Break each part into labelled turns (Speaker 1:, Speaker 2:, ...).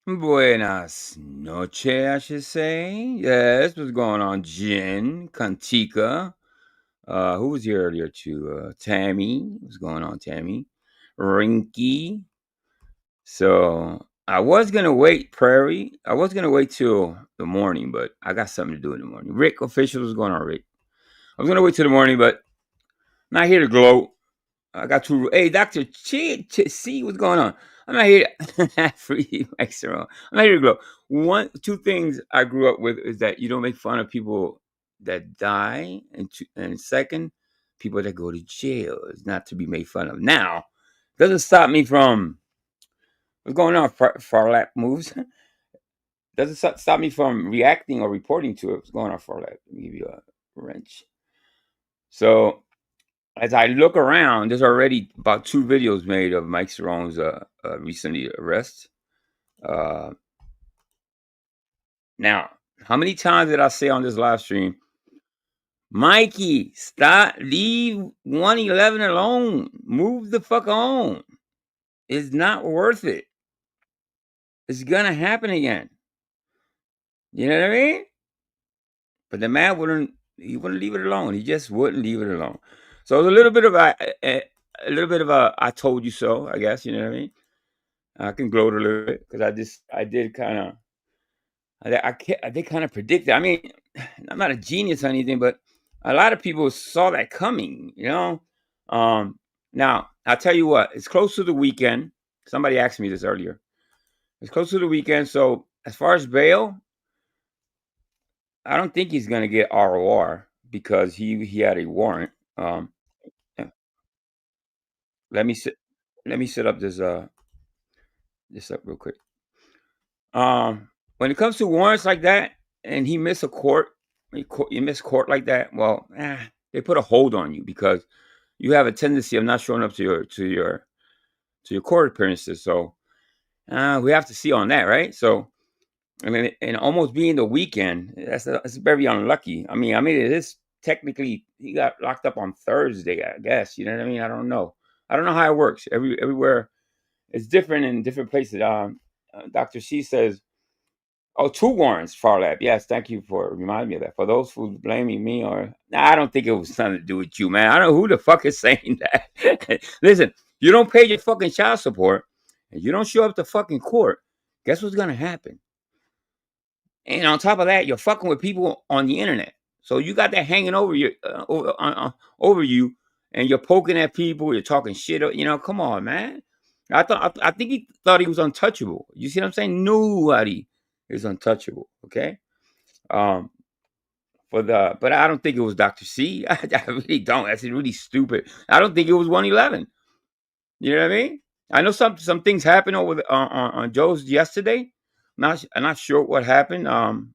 Speaker 1: Buenas noches, I should say. Yes, what's going on, Jen, Kantika? Who was here earlier too? Tammy. What's going on, Tammy? Rinky. So I was gonna wait, Prairie. I was gonna wait till the morning, but I got something to do in the morning. Rick, official, what's going on, Rick? I was gonna wait till the morning, but not here to gloat. I got to. Hey, Dr. C, what's going on? I'm not here to free Mike Cerrone. I'm not here to glow. Two things I grew up with is that you don't make fun of people that die, and second, people that go to jail is not to be made fun of. Now, doesn't stop me from what's going on. Far lap moves doesn't stop me from reacting or reporting to it. What's going on, far lap? Let me give you a wrench. So as I look around, there's already about 2 videos made of Mike Cerrone's recently arrest. Now, how many times did I say on this live stream, Mikey, leave 111 alone. Move the fuck on. It's not worth it. It's gonna happen again. You know what I mean? But the man wouldn't leave it alone. He just wouldn't leave it alone. So it was a little bit of a I told you so, I guess, you know what I mean? I can gloat a little bit because I did kind of predict it. I mean, I'm not a genius or anything, but a lot of people saw that coming, you know? Now, I'll tell you what, it's close to the weekend. Somebody asked me this earlier. It's close to the weekend, so as far as bail, I don't think he's going to get ROR because he had a warrant. Yeah. Let me set up this up real quick. When it comes to warrants like that, and he missed a court, you miss court like that. Well, they put a hold on you because you have a tendency of not showing up to your court appearances. So we have to see on that, right? So I mean, and almost being the weekend, that's very unlucky. I mean, it is technically he got locked up on Thursday, I guess. You know what I mean? I don't know how it works. Everywhere it's different in different places. Dr. C says, "Oh, 2 warrants, Farlap." Yes, thank you for reminding me of that. For those who blaming me, I don't think it was something to do with you, man. I don't know who the fuck is saying that. Listen, you don't pay your fucking child support, and you don't show up to fucking court. Guess what's gonna happen? And on top of that, you're fucking with people on the internet. So you got that hanging over you, over you, and you're poking at people. You're talking shit. You know, come on, man. I think he thought he was untouchable. You see what I'm saying? Nobody is untouchable. Okay. But I don't think it was Dr. C. I really don't. That's really stupid. I don't think it was 111. You know what I mean? I know some things happened over on Joe's yesterday. I'm not sure what happened. I don't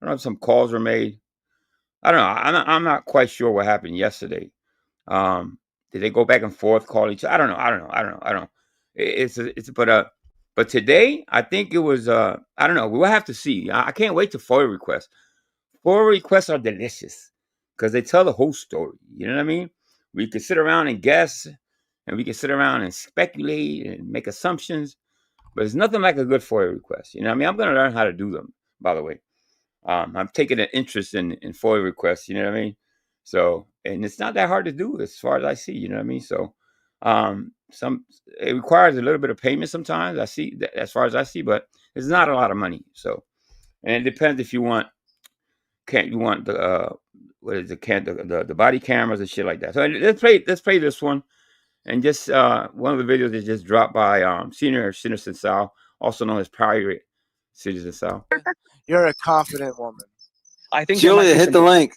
Speaker 1: know if some calls were made. I don't know. I'm not quite sure what happened yesterday. Did they go back and forth, call each other? I don't know. But today I think it was. I don't know. We'll have to see. I can't wait to FOIA requests. FOIA requests are delicious because they tell the whole story. You know what I mean? We can sit around and guess, and we can sit around and speculate and make assumptions. But it's nothing like a good FOIA request. You know what I mean? I'm going to learn how to do them, by the way. I'm taking an interest in FOIA requests, you know what I mean? So, and it's not that hard to do as far as I see, you know what I mean? So, it requires a little bit of payment sometimes, I see, as far as I see, but it's not a lot of money. So, and it depends if you want the, the body cameras and shit like that. So let's play this one. And just one of the videos that just dropped by Senior Citizen Sal, also known as Pirate Citizen Sal.
Speaker 2: You're a confident woman.
Speaker 3: I think
Speaker 4: Julia, hit the link.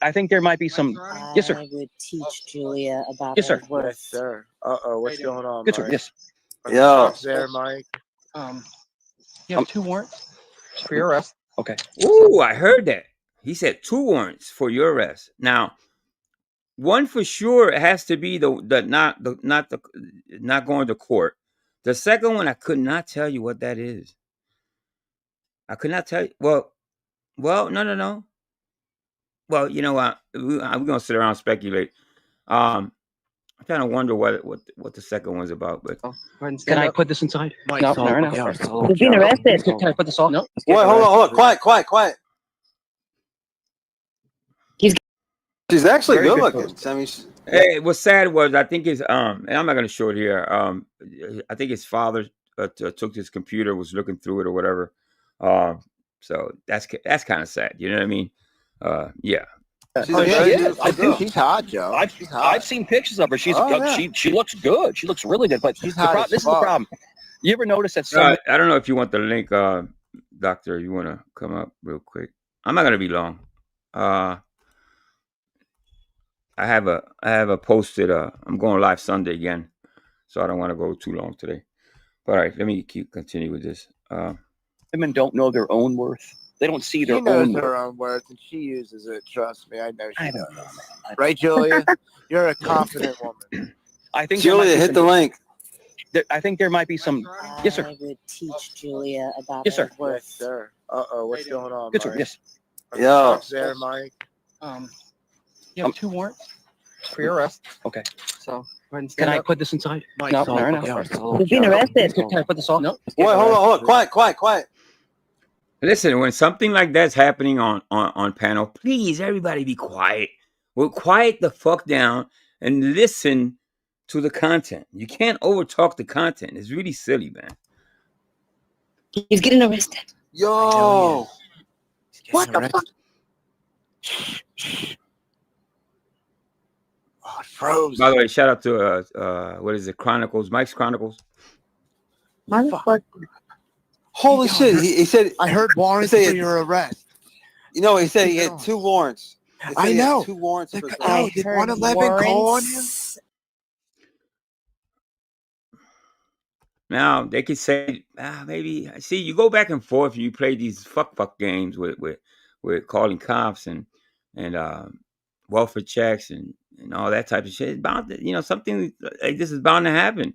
Speaker 3: I think there might be some. Yes, sir.
Speaker 5: I would teach Julia about
Speaker 3: Yes, sir.
Speaker 5: her worth.
Speaker 2: Yes, sir. What's going on,
Speaker 3: Good, sir.
Speaker 2: Mike?
Speaker 3: Yes.
Speaker 2: Are the
Speaker 4: Yo.
Speaker 2: cops there, Mike?
Speaker 3: You have 2 warrants for your arrest. Okay.
Speaker 1: Ooh, I heard that. He said 2 warrants for your arrest. Now, one for sure has to be not going to court. The second one, I could not tell you what that is. I could not tell you. Well, no. Well, you know what? We're gonna sit around and speculate. I kind of wonder what the second one's about. But
Speaker 3: Can I put this inside?
Speaker 2: Mike,
Speaker 3: No,
Speaker 2: it's all-
Speaker 3: no, no.
Speaker 2: yeah, it's all
Speaker 5: He's being
Speaker 2: okay.
Speaker 5: arrested.
Speaker 3: Can I put this off? No.
Speaker 4: Wait, hold on. Quiet. She's actually
Speaker 3: Very
Speaker 4: good
Speaker 3: good
Speaker 4: looking.
Speaker 3: post.
Speaker 4: I mean,
Speaker 1: hey, what's sad was I think his and I'm not gonna show it here. I think his father took his computer, was looking through it or whatever. So that's kind of sad. You know what I mean? Yeah.
Speaker 4: She's
Speaker 2: Oh,
Speaker 4: a
Speaker 2: yeah,
Speaker 4: very
Speaker 2: she is.
Speaker 4: beautiful
Speaker 2: I think
Speaker 4: girl.
Speaker 2: she's hot, Joe.
Speaker 3: I've
Speaker 2: She's hot.
Speaker 3: I've seen pictures of her. She's
Speaker 2: Oh, yeah.
Speaker 3: she looks good. She looks really good. But
Speaker 2: She's
Speaker 3: the
Speaker 2: hot
Speaker 3: problem,
Speaker 2: as
Speaker 3: this is the
Speaker 2: fuck.
Speaker 3: problem. You ever notice that some
Speaker 1: I don't know if you want the link, Doctor. You want to come up real quick? I'm not gonna be long. I have a posted. I'm going live Sunday again, so I don't want to go too long today. All right, let me continue with this.
Speaker 3: women don't know their own worth. They don't see their
Speaker 2: She knows
Speaker 3: own
Speaker 2: her
Speaker 3: worth.
Speaker 2: own worth, and she uses it. Trust me, I know she
Speaker 3: I
Speaker 2: does.
Speaker 3: don't know, man.
Speaker 2: Right, Julia? You're a confident woman.
Speaker 3: I think there might
Speaker 4: Julia,
Speaker 3: be
Speaker 4: hit
Speaker 3: some-
Speaker 4: the link.
Speaker 3: I think there might be some. Yes, sir.
Speaker 5: I would teach Julia about
Speaker 3: Yes, sir.
Speaker 5: her worth.
Speaker 2: Yes, sir. Uh-oh, what's going on,
Speaker 3: Yes, sir.
Speaker 2: Mike?
Speaker 3: Yes.
Speaker 4: Yo.
Speaker 2: What's there, Mike?
Speaker 3: You have 2 warrants for your arrest. Okay.
Speaker 6: So, go ahead and
Speaker 3: Can
Speaker 6: stand
Speaker 3: I
Speaker 6: up.
Speaker 3: put this inside?
Speaker 6: Mike,
Speaker 3: No,
Speaker 6: so-
Speaker 3: no, no.
Speaker 6: yeah, it's a little
Speaker 5: You've been
Speaker 6: joke.
Speaker 5: arrested.
Speaker 3: Can I put this off? No.
Speaker 4: Wait, hold on. Quiet.
Speaker 1: Listen, when something like that's happening on panel, please everybody be quiet. Well, quiet the fuck down and listen to the content. You can't overtalk the content. It's really silly, man.
Speaker 5: He's getting arrested.
Speaker 4: Yo.
Speaker 5: What the fuck?
Speaker 2: Oh, it froze.
Speaker 1: By the way, shout out to what is it? Chronicles, Mike's Chronicles.
Speaker 5: Motherfucker.
Speaker 4: Holy shit. He said,
Speaker 2: I heard warrants
Speaker 4: Say
Speaker 2: for
Speaker 4: it.
Speaker 2: your arrest.
Speaker 4: you know, he said he had 2 warrants. He said
Speaker 2: I
Speaker 4: he had
Speaker 2: know.
Speaker 4: 2 warrants for
Speaker 2: Oh,
Speaker 5: I
Speaker 2: did
Speaker 5: heard
Speaker 2: 111 call on him?
Speaker 5: warrants.
Speaker 1: Now they could say maybe. See, you go back and forth. You play these fuck games with calling cops and welfare checks and all that type of shit. It's bound to, something like this is bound to happen.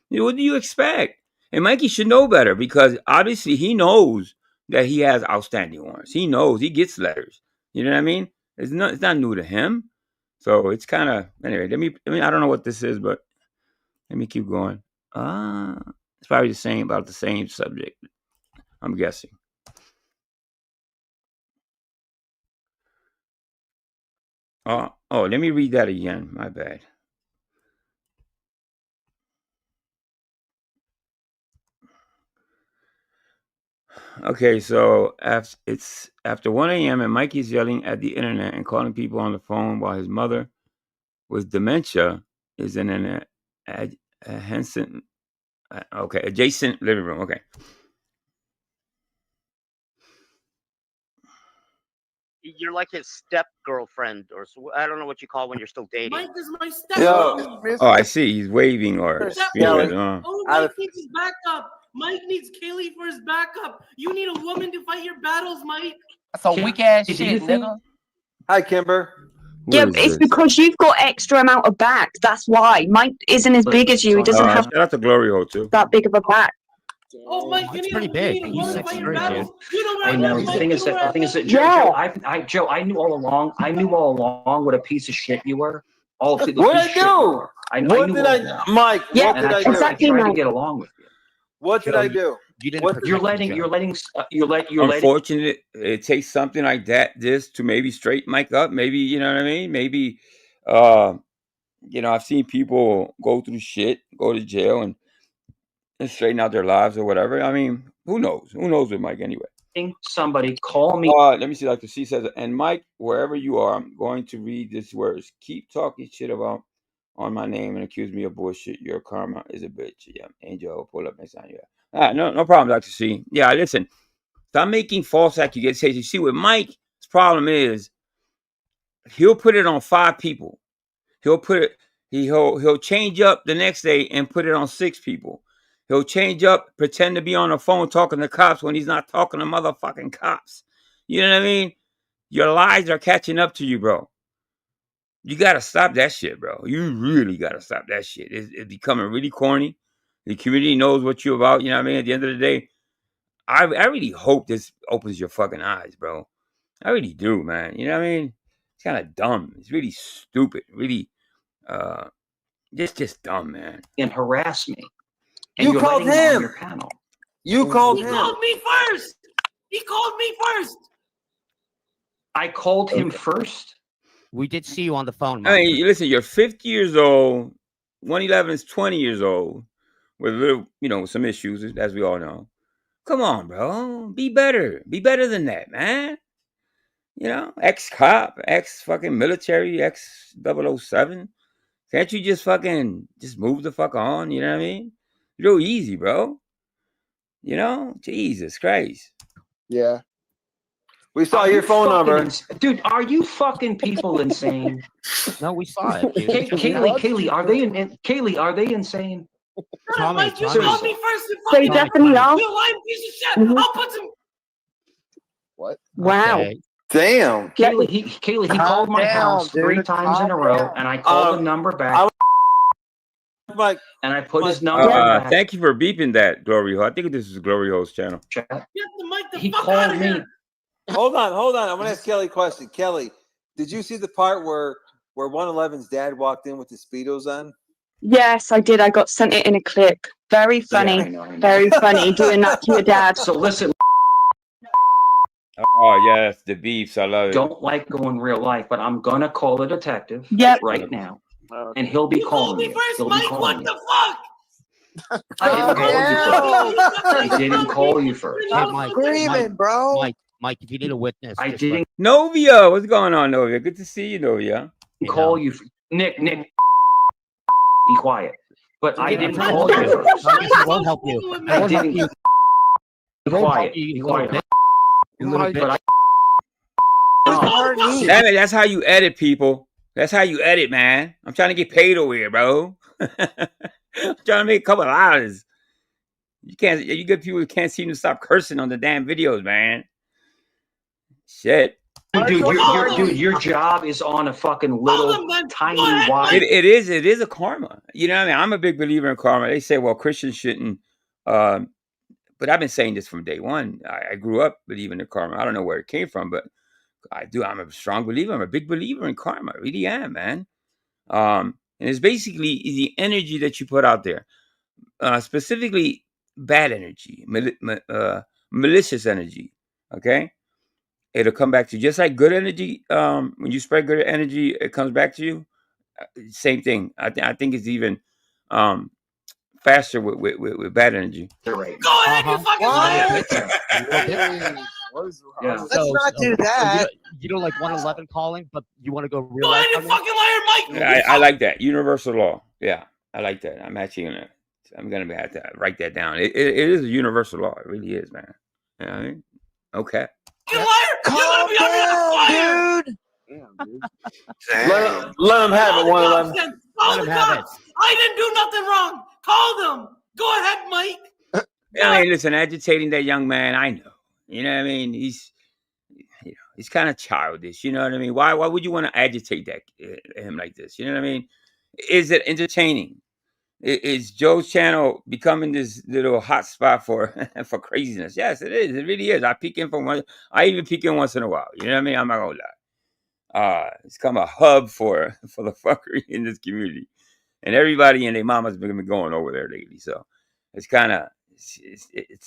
Speaker 1: What do you expect? And Mikey should know better because obviously he knows that he has outstanding warrants. He knows he gets letters. You know what I mean? It's not new to him. So it's kind of anyway. I don't know what this is, but let me keep going. It's probably about the same subject. I'm guessing. Oh, let me read that again. My bad. Okay, so it's after 1 a.m. and Mikey's yelling at the internet and calling people on the phone while his mother with dementia is in an adjacent living room. Okay.
Speaker 7: You're like his step girlfriend, or I don't know what you call when you're still dating.
Speaker 8: Mike is my
Speaker 4: Yo.
Speaker 8: step.
Speaker 1: Oh, I see. He's waving or
Speaker 8: Step-
Speaker 1: speaking.
Speaker 8: Oh,
Speaker 4: I
Speaker 8: Mike needs his backup. Mike needs Kaylee for his backup. You need a woman to fight your battles, Mike.
Speaker 6: That's a weak ass
Speaker 3: Do you
Speaker 6: shit,
Speaker 3: think-
Speaker 6: nigga.
Speaker 4: Hi, Kimber.
Speaker 1: Who
Speaker 9: Yeah,
Speaker 1: is
Speaker 9: it's
Speaker 1: this?
Speaker 9: because you've got extra amount of back. That's why. Mike isn't as big as you. He doesn't have
Speaker 1: Shout out to Glory Hole too.
Speaker 9: that big of a back.
Speaker 8: Oh, Mike, you
Speaker 6: That's
Speaker 8: need
Speaker 6: pretty
Speaker 8: a
Speaker 6: big.
Speaker 8: woman
Speaker 6: He's
Speaker 8: to fight your
Speaker 6: 6'3",
Speaker 8: battles. You know where
Speaker 3: I
Speaker 8: I
Speaker 3: know.
Speaker 8: live,
Speaker 3: The
Speaker 8: Mike.
Speaker 3: thing is
Speaker 8: You know
Speaker 3: that
Speaker 8: where I live.
Speaker 3: Joe, I knew all along what a piece of shit you were. All the
Speaker 4: What
Speaker 3: piece
Speaker 4: I
Speaker 3: of shit you
Speaker 4: do?
Speaker 3: were. I knew
Speaker 4: What
Speaker 3: all
Speaker 4: did
Speaker 3: along.
Speaker 4: Mike,
Speaker 9: Yeah,
Speaker 4: what
Speaker 3: And
Speaker 4: did I
Speaker 3: I
Speaker 4: do?
Speaker 9: exactly.
Speaker 3: tried to
Speaker 9: Mike.
Speaker 3: get along with you.
Speaker 4: What did I do?
Speaker 6: You didn't.
Speaker 4: What-
Speaker 6: protect
Speaker 3: You're
Speaker 6: him,
Speaker 3: letting
Speaker 6: Joe.
Speaker 1: Unfortunate, it takes something like this to maybe straighten Mike up. Maybe, you know what I mean? Maybe, I've seen people go through shit, go to jail and straighten out their lives or whatever. I mean, who knows? Who knows with Mike anyway?
Speaker 3: Somebody call me.
Speaker 1: Let me see. Dr. C says, and Mike, wherever you are, I'm going to read these words. Keep talking shit about on my name and accuse me of bullshit. Your karma is a bitch. Yeah, Angel, pull up next time. Yeah. All right, no problem, Dr. C. Yeah, listen. Stop making false accusations. You see, with Mike, his problem is he'll put it on 5 people. He'll put it. He'll change up the next day and put it on 6 people. He'll change up, pretend to be on the phone talking to cops when he's not talking to motherfucking cops. You know what I mean? Your lies are catching up to you, bro. You gotta stop that shit, bro. You really gotta stop that shit. It's becoming really corny. The community knows what you're about. You know what I mean? At the end of the day, I really hope this opens your fucking eyes, bro. I really do, man. You know what I mean? It's kind of dumb. It's really stupid. Really, just dumb, man.
Speaker 3: And harass me.
Speaker 4: You
Speaker 3: you're
Speaker 4: called
Speaker 3: letting on
Speaker 4: him.
Speaker 3: your panel.
Speaker 4: You called
Speaker 8: He
Speaker 4: him.
Speaker 8: called me first. He called me first.
Speaker 3: I called him first.
Speaker 6: We did see you on the phone,
Speaker 1: I
Speaker 6: Mike.
Speaker 1: mean, listen, you're 50 years old. 111 is 20 years old with a little, some issues, as we all know. Come on, bro. Be better. Be better than that, man. You know, ex-cop, ex-fucking military, ex-007. Can't you just fucking just move the fuck on? You know what I mean? Real easy, bro. You know? Jesus Christ.
Speaker 2: Yeah.
Speaker 4: We saw
Speaker 3: Are
Speaker 4: your
Speaker 3: you
Speaker 4: phone
Speaker 3: fucking
Speaker 4: number.
Speaker 3: Dude, are you fucking people insane?
Speaker 6: No, we saw it. dude.
Speaker 3: Kaylee, are they Kaylee, are they insane?
Speaker 8: Shut up,
Speaker 6: Tommy,
Speaker 8: Mike. You
Speaker 6: Tommy.
Speaker 8: called me first. You
Speaker 9: They
Speaker 8: fucking
Speaker 9: definitely are.
Speaker 8: you lying piece of shit.
Speaker 9: Mhm.
Speaker 8: I'll put some.
Speaker 2: What?
Speaker 9: Wow.
Speaker 6: Okay.
Speaker 4: Damn.
Speaker 3: Kaylee, he called my
Speaker 2: down,
Speaker 3: house
Speaker 2: dude.
Speaker 3: 3 times in a row,
Speaker 2: Calm
Speaker 3: and I called the number back,
Speaker 4: Mike,
Speaker 3: and I put his number back.
Speaker 1: Thank you for beeping that, Glory Hole. I think this is Glory Hole's channel.
Speaker 3: Chat.
Speaker 8: Get the mic the
Speaker 3: He
Speaker 8: fuck out
Speaker 3: called
Speaker 8: of
Speaker 3: me.
Speaker 8: here.
Speaker 4: hold on. I'm gonna ask Kelly a question. Kelly, did you see the part where 111's dad walked in with the Speedos on?
Speaker 9: Yes, I did. I got sent it in a clip. Very funny.
Speaker 3: Yeah, I know.
Speaker 9: Very funny doing that to your dad.
Speaker 3: So listen,
Speaker 1: Oh, yes, the beefs. I love it.
Speaker 3: don't like going real life, but I'm gonna call a detective
Speaker 9: Yep.
Speaker 3: right now,
Speaker 2: Okay.
Speaker 3: and he'll be
Speaker 8: You called
Speaker 3: calling
Speaker 8: me
Speaker 3: you.
Speaker 8: first,
Speaker 3: He'll be
Speaker 8: Mike.
Speaker 3: calling
Speaker 8: What
Speaker 3: you.
Speaker 8: the fuck?
Speaker 3: I didn't call you first.
Speaker 8: I
Speaker 3: I didn't call you first.
Speaker 6: Hey, Mike.
Speaker 2: Screaming, bro.
Speaker 6: Mike, if you need a witness,
Speaker 3: I
Speaker 6: just
Speaker 3: didn't
Speaker 1: Novia, what's going on, Novia? Good to see you, Novia.
Speaker 3: call you. Nick, be quiet. But I didn't
Speaker 6: Tommy,
Speaker 3: call you first.
Speaker 6: Tommy, he won't help you. He
Speaker 3: I
Speaker 6: won't help
Speaker 3: didn't.
Speaker 6: you.
Speaker 3: Be
Speaker 6: He won't help
Speaker 3: quiet.
Speaker 6: you,
Speaker 3: Be
Speaker 6: you little
Speaker 3: quiet.
Speaker 6: bitch. You little
Speaker 3: But
Speaker 6: bitch.
Speaker 3: I.
Speaker 1: Damn it, that's how you edit, people. That's how you edit, man. I'm trying to get paid over here, bro. I'm trying to make a couple of dollars. You get people who can't seem to stop cursing on the damn videos, man. Shit.
Speaker 3: Dude, your job is on a fucking little tiny wide.
Speaker 1: It is a karma. You know what I mean? I'm a big believer in karma. They say, well, Christians shouldn't. But I've been saying this from day one. I grew up believing in karma. I don't know where it came from, but I do. I'm a strong believer. I'm a big believer in karma. I really am, man. And it's basically the energy that you put out there, specifically bad energy, malicious energy. Okay, it'll come back to you just like good energy. When you spread good energy, it comes back to you. Same thing. I think it's even faster with bad energy.
Speaker 3: Right.
Speaker 8: Go ahead, you fucking liar.
Speaker 3: Yeah.
Speaker 2: Let's not do that.
Speaker 6: You don't like 111 calling, but you want to go real
Speaker 8: Go
Speaker 6: life
Speaker 8: ahead,
Speaker 6: on
Speaker 8: you
Speaker 6: me?
Speaker 8: fucking liar, Mike.
Speaker 1: I like that universal law. Yeah, I like that. I'm actually gonna have to write that down. It is a universal law. It really is, man. You know what I mean? Okay.
Speaker 8: You liar. You're gonna be under the fire.
Speaker 2: Dude. Damn, dude.
Speaker 4: Let him have it,
Speaker 8: Call
Speaker 4: 111.
Speaker 8: the cops then. Call the cops. I didn't do nothing wrong. Call them. Go ahead, Mike.
Speaker 1: I mean, listen, agitating that young man, I know. You know what I mean? He's kind of childish. You know what I mean? Why would you want to agitate him like this? You know what I mean? Is it entertaining? Is Joe's channel becoming this little hot spot for for craziness? Yes, it is. It really is. I even peek in once in a while. You know what I mean? I'm not gonna lie. It's become a hub for the fuckery in this community, and everybody and their mama's been going over there lately. So it's kind of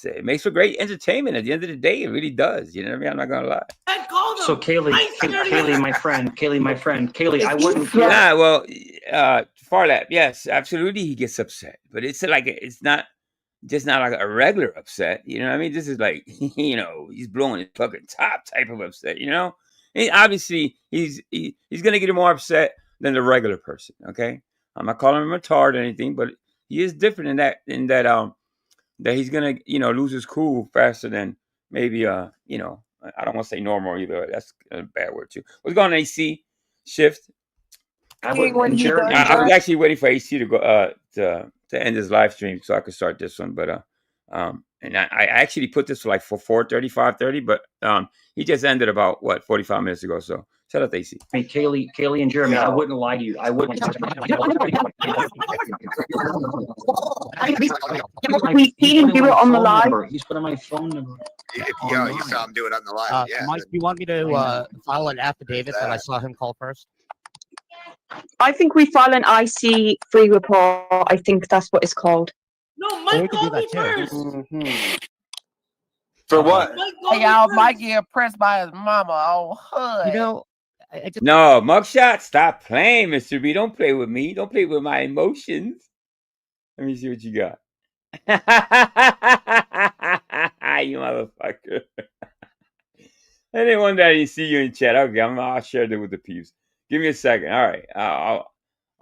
Speaker 1: it makes for great entertainment. At the end of the day, it really does. You know what I mean? I'm not gonna lie.
Speaker 3: So Kaylee, my friend, I wouldn't.
Speaker 1: Yeah, well, Farlap, yes, absolutely, he gets upset, but it's like it's not like a regular upset. You know what I mean? This is like he's blowing his fucking top type of upset. You know, and obviously he's gonna get more upset than the regular person. Okay, I'm not calling him retarded or anything, but he is different in that he's gonna lose his cool faster than maybe I don't want to say normal either. That's a bad word too. What's going on, AC? Shift.
Speaker 3: I
Speaker 1: was actually waiting for AC to go to end his live stream so I could start this one, but and I actually put this for 4:30, 5:30, but he just ended about 45 minutes ago. So shout out to AC.
Speaker 3: Hey, Kaylee and Jeremy, I wouldn't lie to you. I wouldn't.
Speaker 9: We see him do it on the live.
Speaker 3: He's putting my phone number.
Speaker 2: Yo, you saw him do it on the live. Yeah.
Speaker 6: Mike, do you want me to file an affidavit that I saw him call first?
Speaker 9: I think we file an IC free report. I think that's what it's called.
Speaker 8: No, Mike called me first.
Speaker 4: For what?
Speaker 10: Hey, y'all, Mike get impressed by his mama on hood.
Speaker 1: No, Mugshot, stop playing, Mr. B. Don't play with me. Don't play with my emotions. Let me see what you got. You motherfucker. I didn't want that. You see you in chat. Okay, I'll share it with the peeps. Give me a second. All right, I'll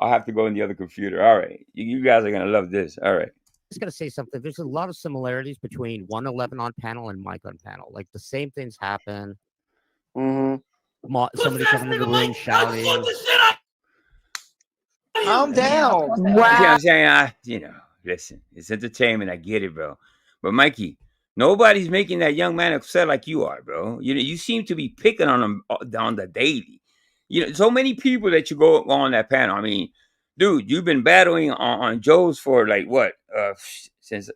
Speaker 1: have to go in the other computer. All right, you guys are gonna love this. All right.
Speaker 6: Just gonna say something. There's a lot of similarities between 111 on panel and Mike on panel. Like the same things happen. Somebody coming into the room shouting.
Speaker 2: Calm down.
Speaker 1: You know what I'm saying? Listen, it's entertainment. I get it, bro. But Mikey, nobody's making that young man upset like you are, bro. You seem to be picking on him on the daily. So many people that you go on that panel. I mean, dude, you've been battling on Joe's for like what? Since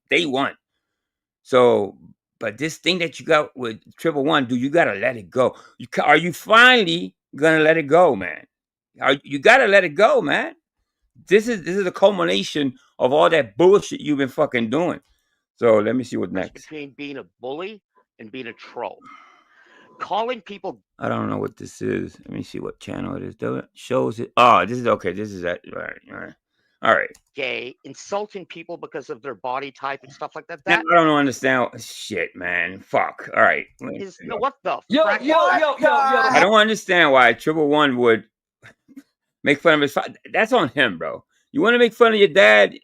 Speaker 1: day one. So, but this thing that you got with 111, dude, you gotta let it go. Are you finally gonna let it go, man? You gotta let it go, man. This is a culmination of all that bullshit you've been fucking doing. So let me see what next.
Speaker 7: Between being a bully and being a troll. Calling people.
Speaker 1: I don't know what this is. Let me see what channel it is. It shows it. Oh, this is okay. This is that. All right.
Speaker 7: Gay, insulting people because of their body type and stuff like that.
Speaker 1: I don't understand. Shit, man. Fuck. All right.
Speaker 7: What the?
Speaker 3: Yo.
Speaker 1: I don't understand why 111 would make fun of his father. That's on him, bro. You want to make fun of your dad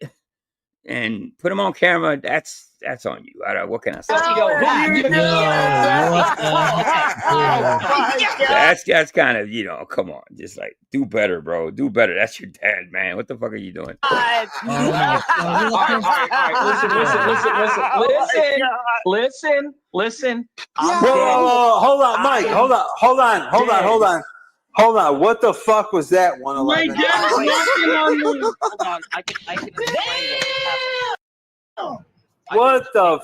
Speaker 1: and put him on camera? That's on you. What can I say? That's kind of come on, just like do better, bro. Do better. That's your dad, man. What the fuck are you doing?
Speaker 3: All right. Listen.
Speaker 4: Whoa, hold on, Mike. Hold on. What the fuck was that? 111.
Speaker 8: My dad is knocking on me.
Speaker 7: Hold on. I can explain
Speaker 4: What the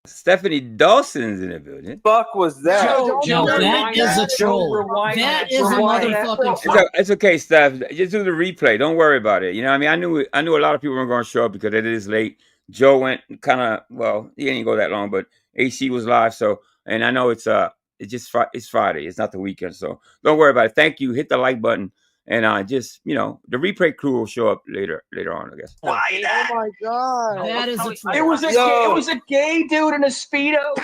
Speaker 1: Stephanie Dawson's in the building.
Speaker 4: fuck was that?
Speaker 8: Joe, that is a troll. That is a motherfucking.
Speaker 1: It's okay, Steph. Just do the replay. Don't worry about it. You know, what I mean, I knew a lot of people weren't going to show up because it is late. Joe went kind of he didn't go that long, but AC was live. So, and I know it's Friday. It's not the weekend, so don't worry about it. Thank you. Hit the like button. And just the replay crew will show up later on, I guess.
Speaker 2: Why that? Oh my god!
Speaker 8: That is a troll.
Speaker 3: It was a gay dude in a Speedo.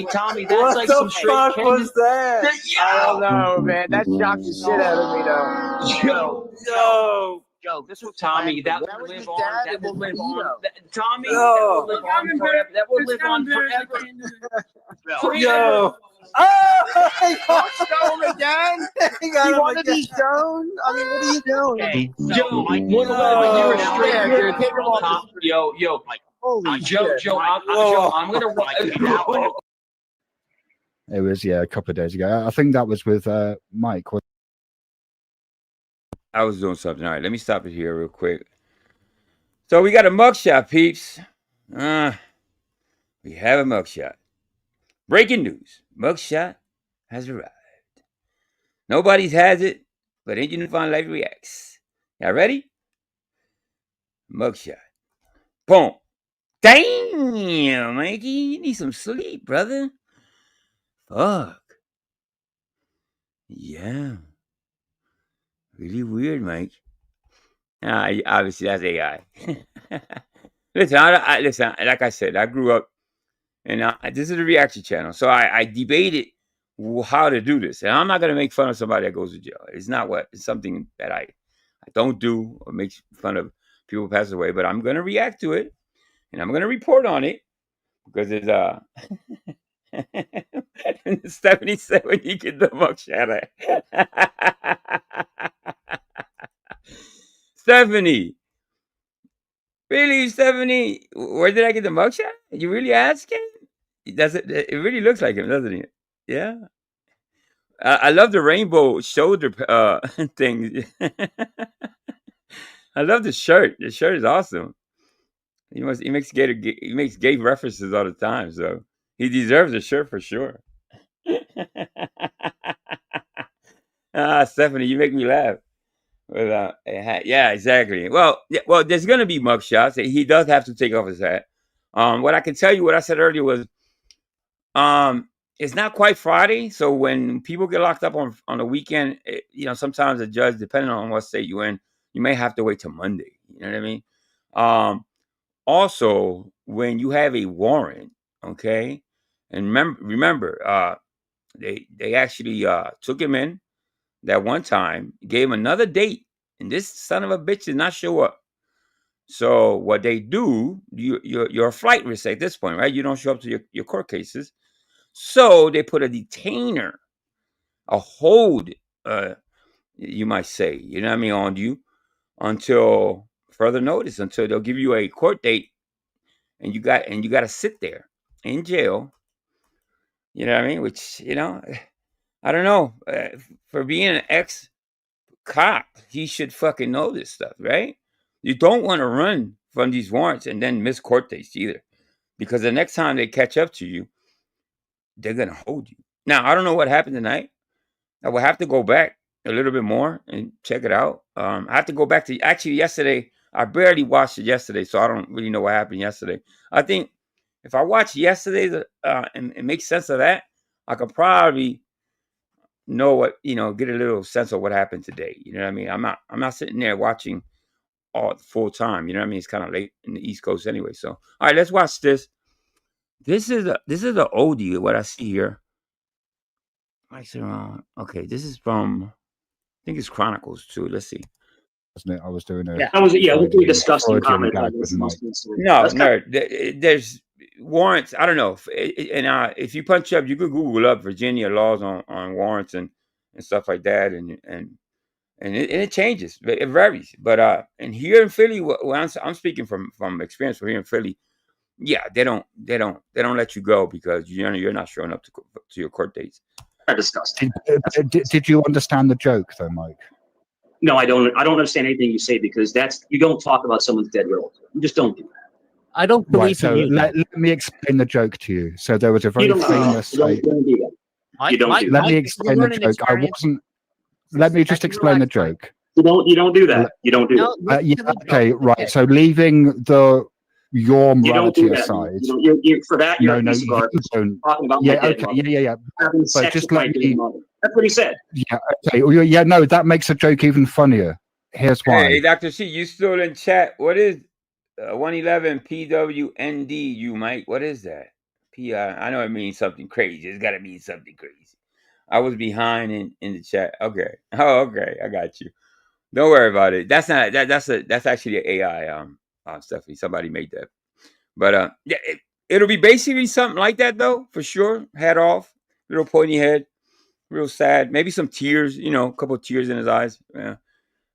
Speaker 3: Tommy, that's like some straight.
Speaker 4: What the fuck was that?
Speaker 2: I don't know, man. That shocked the shit out of me, though.
Speaker 3: Joe, this was Tommy. That will live on. That will live on. Tommy,
Speaker 4: that
Speaker 3: will live on forever. That will live on forever.
Speaker 4: Yo.
Speaker 2: Oh, don't show him again. You want to be shown? I mean, what are you doing?
Speaker 3: Hey, Joe, when you were straight, dude, take him off. Yo, Mike.
Speaker 2: Holy
Speaker 3: Joe, I'm gonna write.
Speaker 11: It was a couple of days ago. I think that was with Mike.
Speaker 1: I was doing something. All right, let me stop it here real quick. So we got a mugshot, peeps. We have a mugshot. Breaking news. Mugshot has arrived. Nobody's has it, but AngelNFLReacts. Y'all ready? Mugshot. Boom. Damn, Mikey. You need some sleep, brother. Fuck. Yeah. Really weird, Mike. Obviously, that's AI. Listen, like I said, I grew up, and this is a reaction channel. So I debated how to do this. And I'm not going to make fun of somebody that goes to jail. It's something that I don't do or make fun of people who pass away. But I'm going to react to it, and I'm going to report on it because it's Stephanie said when you get the mugshot. Stephanie. Really, Stephanie? Where did I get the mugshot? You really asking? It really looks like him, doesn't it? Yeah. I love the rainbow shoulder thing. I love the shirt. The shirt is awesome. He makes gay references all the time, so he deserves a shirt for sure. Stephanie, you make me laugh. But, yeah, exactly. Well, there's gonna be mugshots. He does have to take off his hat. What I can tell you, what I said earlier was, it's not quite Friday, so when people get locked up on the weekend, sometimes the judge, depending on what state you're in, you may have to wait till Monday. You know what I mean? Also, when you have a warrant, okay, and remember, they actually took him in that one time, gave him another date, and this son of a bitch did not show up. So what they do, you're a flight risk at this point, right? You don't show up to your court cases. So they put a detainer, a hold, you might say, you know what I mean, on you until further notice, until they'll give you a court date, and you got to sit there in jail. You know what I mean? Which, you know, I don't know. For being an ex-cop, he should fucking know this stuff, right? You don't want to run from these warrants and then miss court dates either, because the next time they catch up to you, they're gonna hold you. Now, I don't know what happened tonight. I will have to go back a little bit more and check it out. I have to go back to actually yesterday. I barely watched it yesterday, so I don't really know what happened yesterday. I think if I watch yesterday and make sense of that, I could probably know what, you know, get a little sense of what happened today. You know what I mean? I'm not sitting there watching all full time. You know what I mean? It's kind of late in the East Coast anyway. So, all right, let's watch this. This is the oldie. What I see here. Okay, this is from, I think it's Chronicles too. Let's see.
Speaker 11: Wasn't it? I was doing a
Speaker 3: Yeah, that was we discussed in comment.
Speaker 1: No, there's warrants. I don't know. If you punch up, you could Google up Virginia laws on warrants and stuff like that, and it changes. It varies. But and here in Philly, I'm speaking from experience. For here in Philly, yeah, they don't let you go because you're not showing up to your court dates.
Speaker 3: I discussed.
Speaker 11: Did you understand the joke though, Mike?
Speaker 3: No, I don't understand anything you say, because you don't talk about someone's dead relative. You just don't do that.
Speaker 6: I don't believe
Speaker 11: right, so let me explain the joke to you. So there was a very famous.
Speaker 3: You don't do that.
Speaker 11: Let me explain the joke. I wasn't. Let me just explain the joke.
Speaker 3: You don't do that. You don't do that.
Speaker 11: Yeah. Okay. Right. So leaving your morality aside.
Speaker 3: For that, you're a piece of garbage. Talking about my dead mother.
Speaker 11: Yeah. But just let me.
Speaker 3: That's what he said.
Speaker 11: Yeah. Okay. Yeah. No, that makes a joke even funnier. Here's why.
Speaker 1: Hey, Dr. C, you still in chat? What is 111 PWND? You Mike? What is that? I know it means something crazy. It's got to mean something crazy. I was behind in the chat. Okay. Oh, okay. I got you. Don't worry about it. That's not that's actually an AI Stephanie. Somebody made that. But yeah, it'll be basically something like that though, for sure. Hat off, little pointy head, real sad. Maybe some tears, you know, a couple of tears in his eyes. Yeah.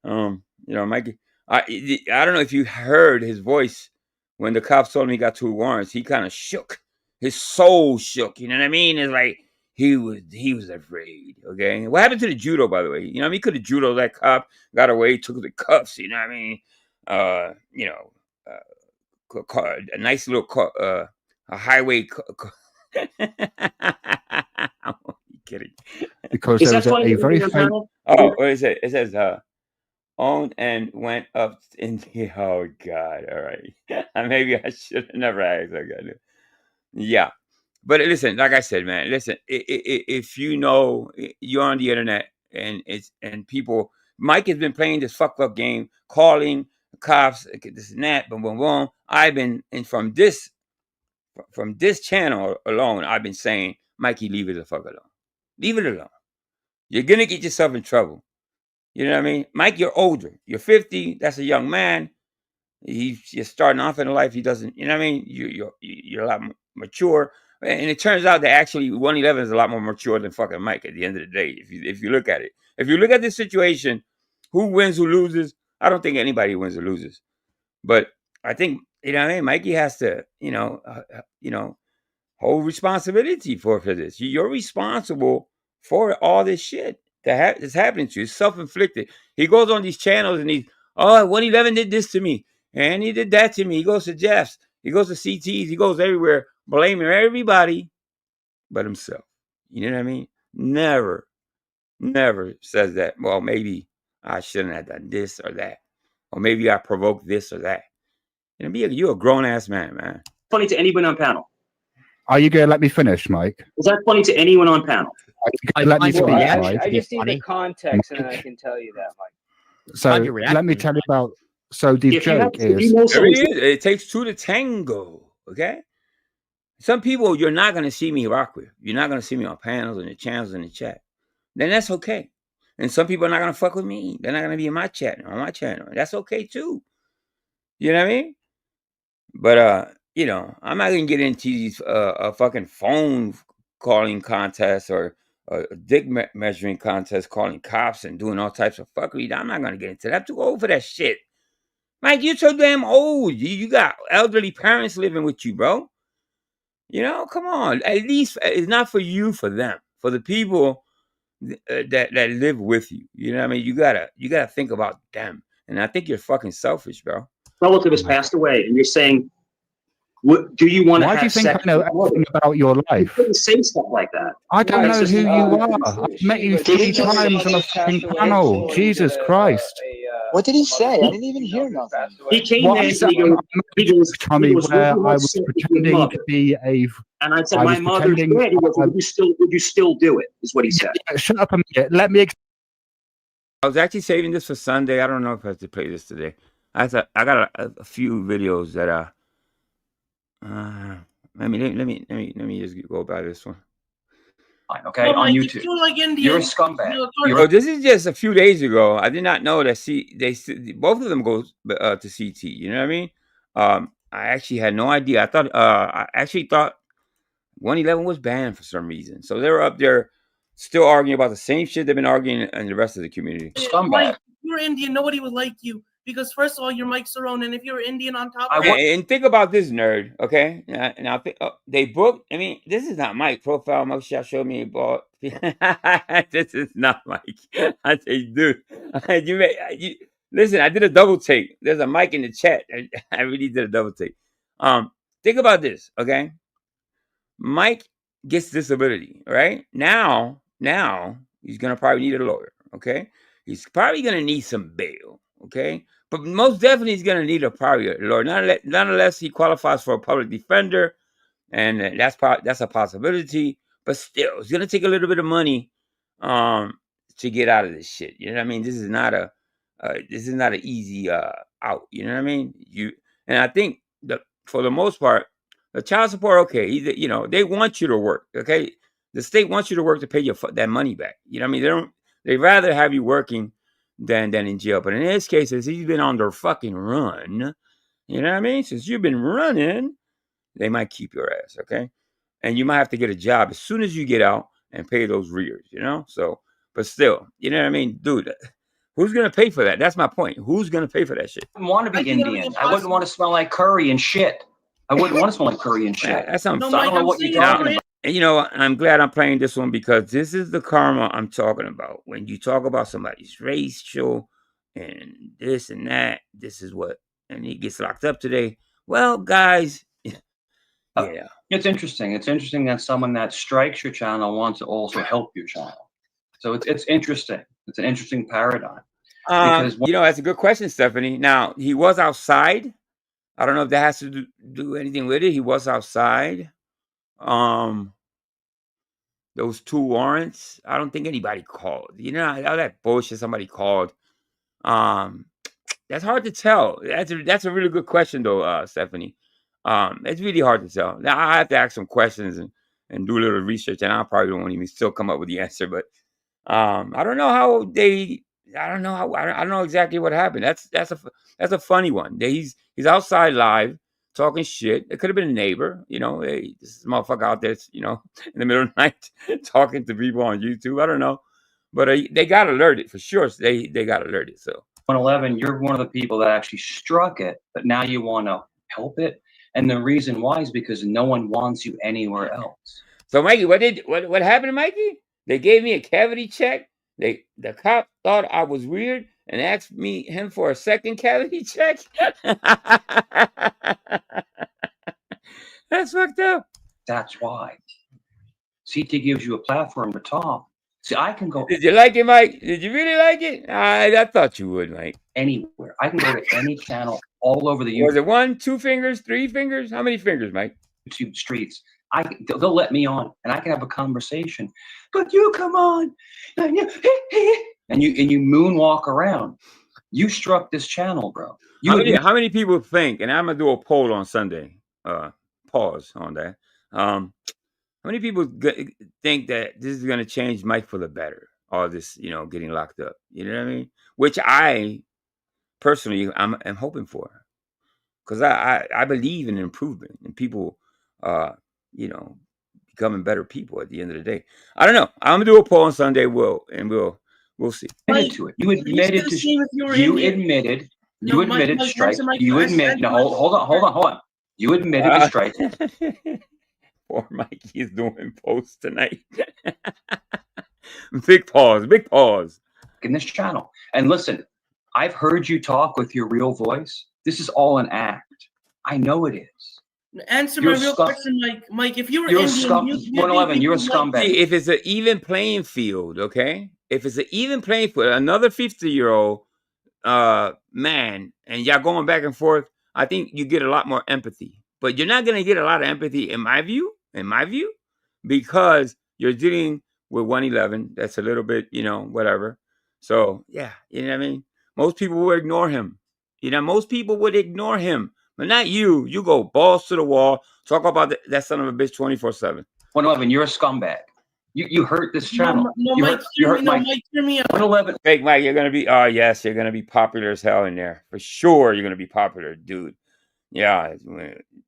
Speaker 1: You know, Mike. I don't know if you heard his voice when the cops told him he got 2 warrants. He kind of shook. His soul shook. You know what I mean? It's like he was afraid. Okay. What happened to the judo, by the way? You know what I mean? Could have judo that cop, got away, took the cuffs. You know what I mean? You know, a nice little a highway. I'm kidding.
Speaker 11: Because there was a very famous.
Speaker 1: Oh, what is it? It says owned and went up in the. Oh God! All right. Maybe I should have never asked. Okay. Yeah, but listen, like I said, man. Listen, if you know you're on the internet and people, Mike has been playing this fucked up game, calling cops, this and that, boom, boom, boom. I've been, and from this channel alone, I've been saying, Mikey, leave it the fuck alone. Leave it alone. You're gonna get yourself in trouble. You know what I mean? Mike, you're older. You're 50. That's a young man. He's just starting off in life. He doesn't, you know what I mean? You're a lot mature. And it turns out that actually 111 is a lot more mature than fucking Mike at the end of the day. If you look at it. If you look at this situation, who wins, who loses, I don't think anybody wins or loses. But I think, you know what I mean? Mikey has to, hold responsibility for this. You're responsible for all this shit that's happening to you. It's self-inflicted. He goes on these channels and 111 did this to me. And he did that to me. He goes to Jeff's. He goes to CT's. He goes everywhere, blaming everybody but himself. You know what I mean? Never says that, well, maybe I shouldn't have done this or that. Or maybe I provoked this or that. You're a grown-ass man.
Speaker 3: Funny to anyone on panel.
Speaker 11: Are you going to let me finish, Mike?
Speaker 3: Is that funny to anyone on panel?
Speaker 11: Let me speak, Mike.
Speaker 12: I just need the context, and then I can tell you that, Mike.
Speaker 11: So let me tell you about. So the joke is.
Speaker 1: It takes 2 to tango. Okay. Some people you're not going to see me rock with. You're not going to see me on panels and the channels in the chat. Then that's okay. And some people are not going to fuck with me. They're not going to be in my chat on my channel. That's okay too. You know what I mean? But you know, I'm not going to get into these a fucking phone calling contests or dick measuring contests, calling cops and doing all types of fuckery. I'm not going to get into that. I'm too old for that shit. Mike, you're so damn old. You got elderly parents living with you, bro. You know, come on. At least it's not for you, for them, for the people that live with you. You know what I mean? You gotta think about them. And I think you're fucking selfish, bro.
Speaker 3: Relative has passed away, and you're saying, what, do you want to
Speaker 11: Why
Speaker 3: have
Speaker 11: do you think
Speaker 3: sex?
Speaker 11: I know everything about your
Speaker 3: You
Speaker 11: life?
Speaker 3: couldn't say stuff like that.
Speaker 11: I don't know
Speaker 3: That's
Speaker 11: who
Speaker 3: just-
Speaker 11: you are. I've met you 3 times on a fucking panel. Jesus Christ.
Speaker 2: What did he say? I didn't even hear nothing.
Speaker 3: He came
Speaker 11: What
Speaker 3: there
Speaker 11: I
Speaker 3: and
Speaker 11: said,
Speaker 3: he goes,
Speaker 11: Tommy, where I was
Speaker 3: sick with your
Speaker 11: pretending
Speaker 3: mother.
Speaker 11: to be a.
Speaker 3: And I said,
Speaker 11: I
Speaker 3: my
Speaker 11: was
Speaker 3: mother's
Speaker 11: pretending-
Speaker 3: dead. He goes, would you still do it? Is what he said.
Speaker 11: Shut up a minute. Let me.
Speaker 1: I was actually saving this for Sunday. I don't know if I have to play this today. I got a few videos that let me just go by this one.
Speaker 10: Okay,
Speaker 8: No,
Speaker 10: on
Speaker 8: Mike,
Speaker 10: YouTube.
Speaker 8: if you're like Indian,
Speaker 10: You're a scumbag.
Speaker 1: Oh, this is just a few days ago. I did not know that both of them go to CT. You know what I mean? I actually had no idea. I actually thought 111 was banned for some reason. So they were up there still arguing about the same shit they've been arguing in the rest of the community.
Speaker 8: Mike, if you're Indian, nobody would like you because first of all, you're Mike Cerrone, and if you're Indian on top of
Speaker 1: Okay, and think about this, nerd. Okay, now think they booked. I mean, this is not Mike profile. Mugshot showed me about. This is not Mike. I say, dude, you listen. I did a double take. There's a mic in the chat. I really did a double take. Think about this. Okay, Mike gets disability. Right now he's gonna probably need a lawyer. Okay, he's probably gonna need some bail. Okay. But most definitely he's going to need a private lawyer, not unless he qualifies for a public defender, and that's a possibility. But still, it's going to take a little bit of money to get out of this shit. You know what I mean? This is not an easy out. You know what I mean? And I think that for the most part, the child support, okay, you know, they want you to work. Okay, the state wants you to work to pay that money back. You know what I mean? They rather have you working than in jail. But in his case, he's been on their fucking run. You know what I mean? Since you've been running, they might keep your ass, okay? And you might have to get a job as soon as you get out and pay those rears, you know? So, but still, you know what I mean? Dude, who's going to pay for that? That's my point. Who's going to pay for that shit?
Speaker 10: I wouldn't want to be Indian. I wouldn't want to smell like curry and shit. I wouldn't want to smell like curry and shit.
Speaker 1: That sounds
Speaker 10: I don't know what you're talking about.
Speaker 1: And you know, I'm glad I'm playing this one because this is the karma I'm talking about. When you talk about somebody's racial and this and that, this is what, and he gets locked up today. Well, guys, yeah.
Speaker 10: It's interesting. It's interesting that someone that strikes your channel wants to also help your channel. So it's interesting. It's an interesting paradigm.
Speaker 1: You know, that's a good question, Stephanie. Now, he was outside. I don't know if that has to do anything with it. He was outside. Those 2 warrants, I don't think anybody called. You know, all that bullshit somebody called. That's hard to tell. That's a really good question though, Stephanie. It's really hard to tell. Now I have to ask some questions and do a little research, and I probably won't even still come up with the answer. But I don't know how I don't know exactly what happened. That's a funny one. He's outside live talking shit. It could have been a neighbor, you know. Hey, this motherfucker out there, you know, in the middle of the night talking to people on YouTube. I don't know, but they got alerted for sure. They got alerted. So
Speaker 10: 111, you're one of the people that actually struck it, but now you want to help it, and the reason why is because no one wants you anywhere else.
Speaker 1: So Mikey, what happened to Mikey? They gave me a cavity check. The cop thought I was weird and asked him for a second cavity check. That's fucked up.
Speaker 10: That's why. CT gives you a platform to talk. See, I can go.
Speaker 1: Did you like it, Mike? Did you really like it? I thought you would, Mike.
Speaker 10: Anywhere. I can go to any channel all over the
Speaker 1: Was it 1, 2 fingers, 3 fingers? How many fingers, Mike?
Speaker 10: YouTube streets. They'll let me on, and I can have a conversation. But you come on, and you moonwalk around. You struck this channel, bro.
Speaker 1: How many people think? And I'm gonna do a poll on Sunday. pause on that. How many people think that this is going to change Mike for the better? All this, getting locked up. You know what I mean? Which I personally, I'm hoping for, because I believe in improvement and people, becoming better people at the end of the day. I don't know. I'm gonna do a poll on Sunday. We'll see.
Speaker 10: Admitted to it. You admitted to. You admitted strike. You admit. No, hold on. You admitted to strike.
Speaker 1: Poor Mikey is doing posts tonight. Big pause.
Speaker 10: In this channel, and listen, I've heard you talk with your real voice. This is all an act. I know it is.
Speaker 8: Answer my real question, Mike. If you were
Speaker 10: you're
Speaker 8: Indian,
Speaker 10: 111. You're a scumbag.
Speaker 1: See, if it's an even playing field, okay. If it's an even playing field, another 50-year-old man, and y'all going back and forth, I think you get a lot more empathy. But you're not gonna get a lot of empathy, in my view, because you're dealing with 111. That's a little bit, whatever. So yeah, you know what I mean. Most people would ignore him. Most people would ignore him, but not you. You go balls to the wall. Talk about that son of a bitch 24/7.
Speaker 10: 111, you're a scumbag. You hurt this channel.
Speaker 8: No, Mike, Mike, hear me out.
Speaker 10: 111.
Speaker 1: Fake Mike, you're gonna be. Oh yes, you're gonna be popular as hell in there for sure. You're gonna be popular, dude. Yeah.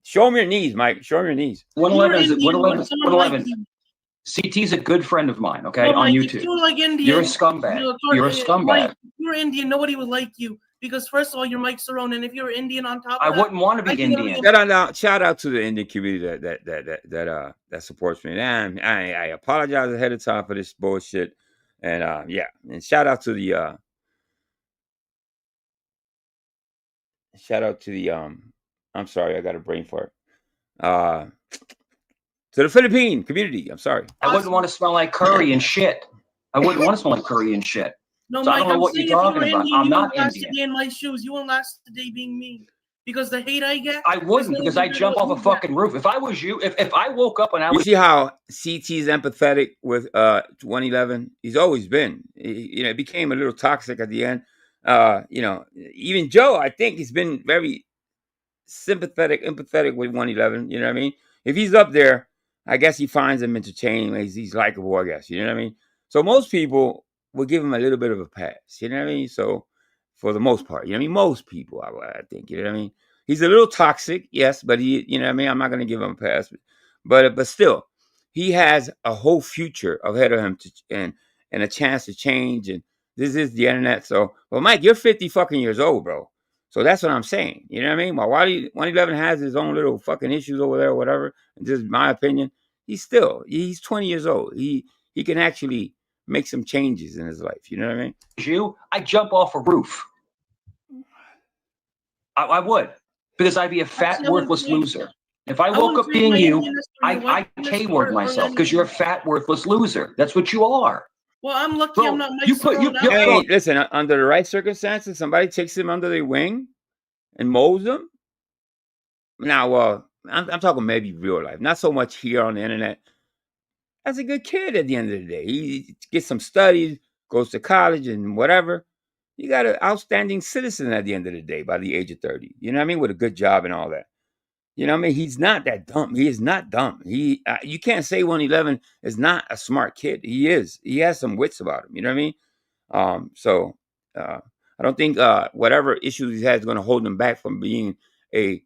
Speaker 1: Show him your knees, Mike. Show him your knees.
Speaker 10: 111. CT's a good friend of mine. Okay,
Speaker 8: no,
Speaker 10: on
Speaker 8: Mike,
Speaker 10: YouTube.
Speaker 8: You're like Indian.
Speaker 10: You're a scumbag. You're a scumbag.
Speaker 8: Mike, if you're Indian, nobody would like you. Because first of all, you're Mike Cerrone, and if you're Indian on top of that,
Speaker 10: I wouldn't want to be Indian.
Speaker 1: Shout out to the Indian community that supports me. And I apologize ahead of time for this bullshit. And and shout out to the I'm sorry, I got a brain fart. To the Philippine community. I'm sorry.
Speaker 10: I wouldn't want to smell like curry and shit. I wouldn't want to smell like curry and shit.
Speaker 8: No,
Speaker 10: so
Speaker 8: Mike,
Speaker 10: I don't know what you're talking about. I'm not
Speaker 8: Indian.
Speaker 10: Indian.
Speaker 8: You won't last a day in my shoes. You won't last a day being me. Because the hate I get.
Speaker 10: I wouldn't, because I jump off a fucking roof. If I was you, if I woke up and I was.
Speaker 1: You see how CT's empathetic with 111? He's always been. It became a little toxic at the end. Even Joe, I think he's been very empathetic with 111. You know what I mean? If he's up there, I guess he finds him entertaining. He's likable, I guess. You know what I mean? So most people will give him a little bit of a pass. You know what I mean? So for the most part, you know what I mean? Most people, I think. You know what I mean? He's a little toxic, yes, but he, you know what I mean? I'm not going to give him a pass. But still, he has a whole future ahead of him and a chance to change. And this is the internet. So, well, Mike, you're 50 fucking years old, bro. So that's what I'm saying. You know what I mean? While 111 has his own little fucking issues over there or whatever, and this is my opinion, he's 20 years old. He can actually make some changes in his life. You know what I mean?
Speaker 10: I jump off a roof. I would, because I'd be a fat, worthless loser. If I woke up being you, I K-word myself, because you're a fat, worthless loser. That's what you are.
Speaker 8: Well, I'm lucky. Bro, I'm not.
Speaker 1: Hey, listen. Under the right circumstances, somebody takes him under their wing and molds him. Now, I'm talking maybe real life, not so much here on the internet. That's a good kid at the end of the day. He gets some studies, goes to college, and whatever. You got an outstanding citizen at the end of the day by the age of 30. You know what I mean? With a good job and all that. You know what I mean? He's not that dumb. He is not dumb. You can't say 111 is not a smart kid. He is. He has some wits about him. You know what I mean? So I don't think whatever issues he has is going to hold him back from being a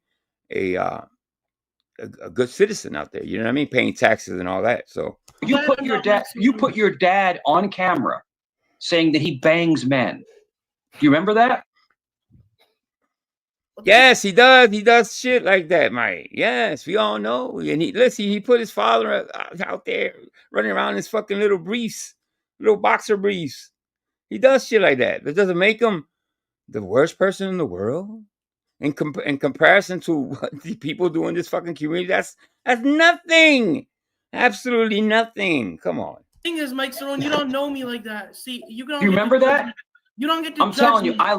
Speaker 1: good citizen out there. You know what I mean? Paying taxes and all that. So
Speaker 10: you put your dad on camera saying that he bangs men. Do you remember that?
Speaker 1: Yes, he does. He does shit like that, Mike. Yes, we all know. And he put his father out there running around in his fucking little briefs, little boxer briefs. He does shit like that. That doesn't make him the worst person in the world. In comparison to what the people do in this fucking community, that's nothing. Absolutely nothing. Come on.
Speaker 8: The thing is, Mike Cerrone, you don't know me like that. See, you
Speaker 10: remember that?
Speaker 8: You don't get to.
Speaker 10: I'm telling you, I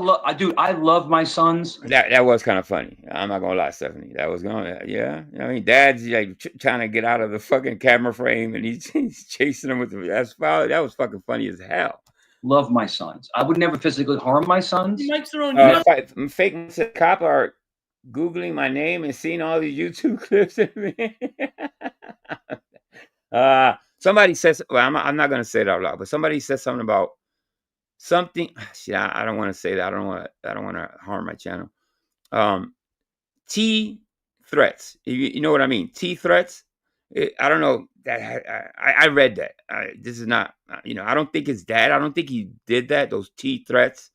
Speaker 10: love my sons.
Speaker 1: That was kind of funny. I'm not gonna lie, Stephanie. That was yeah. I mean, Dad's like trying to get out of the fucking camera frame, and he's chasing him with that was fucking funny as hell.
Speaker 10: Love my sons. I would never physically harm my sons.
Speaker 8: Mike Cerrone,
Speaker 1: fake cop are Googling my name and seeing all these YouTube clips of me. Somebody says, well, I'm not going to say it out loud, but somebody said something about something. Shit, I don't want to say that. I don't want to harm my channel. T threats. You know what I mean? T threats. I don't know that. I read that. This is not. I don't think it's that. I don't think he did that. Those T threats.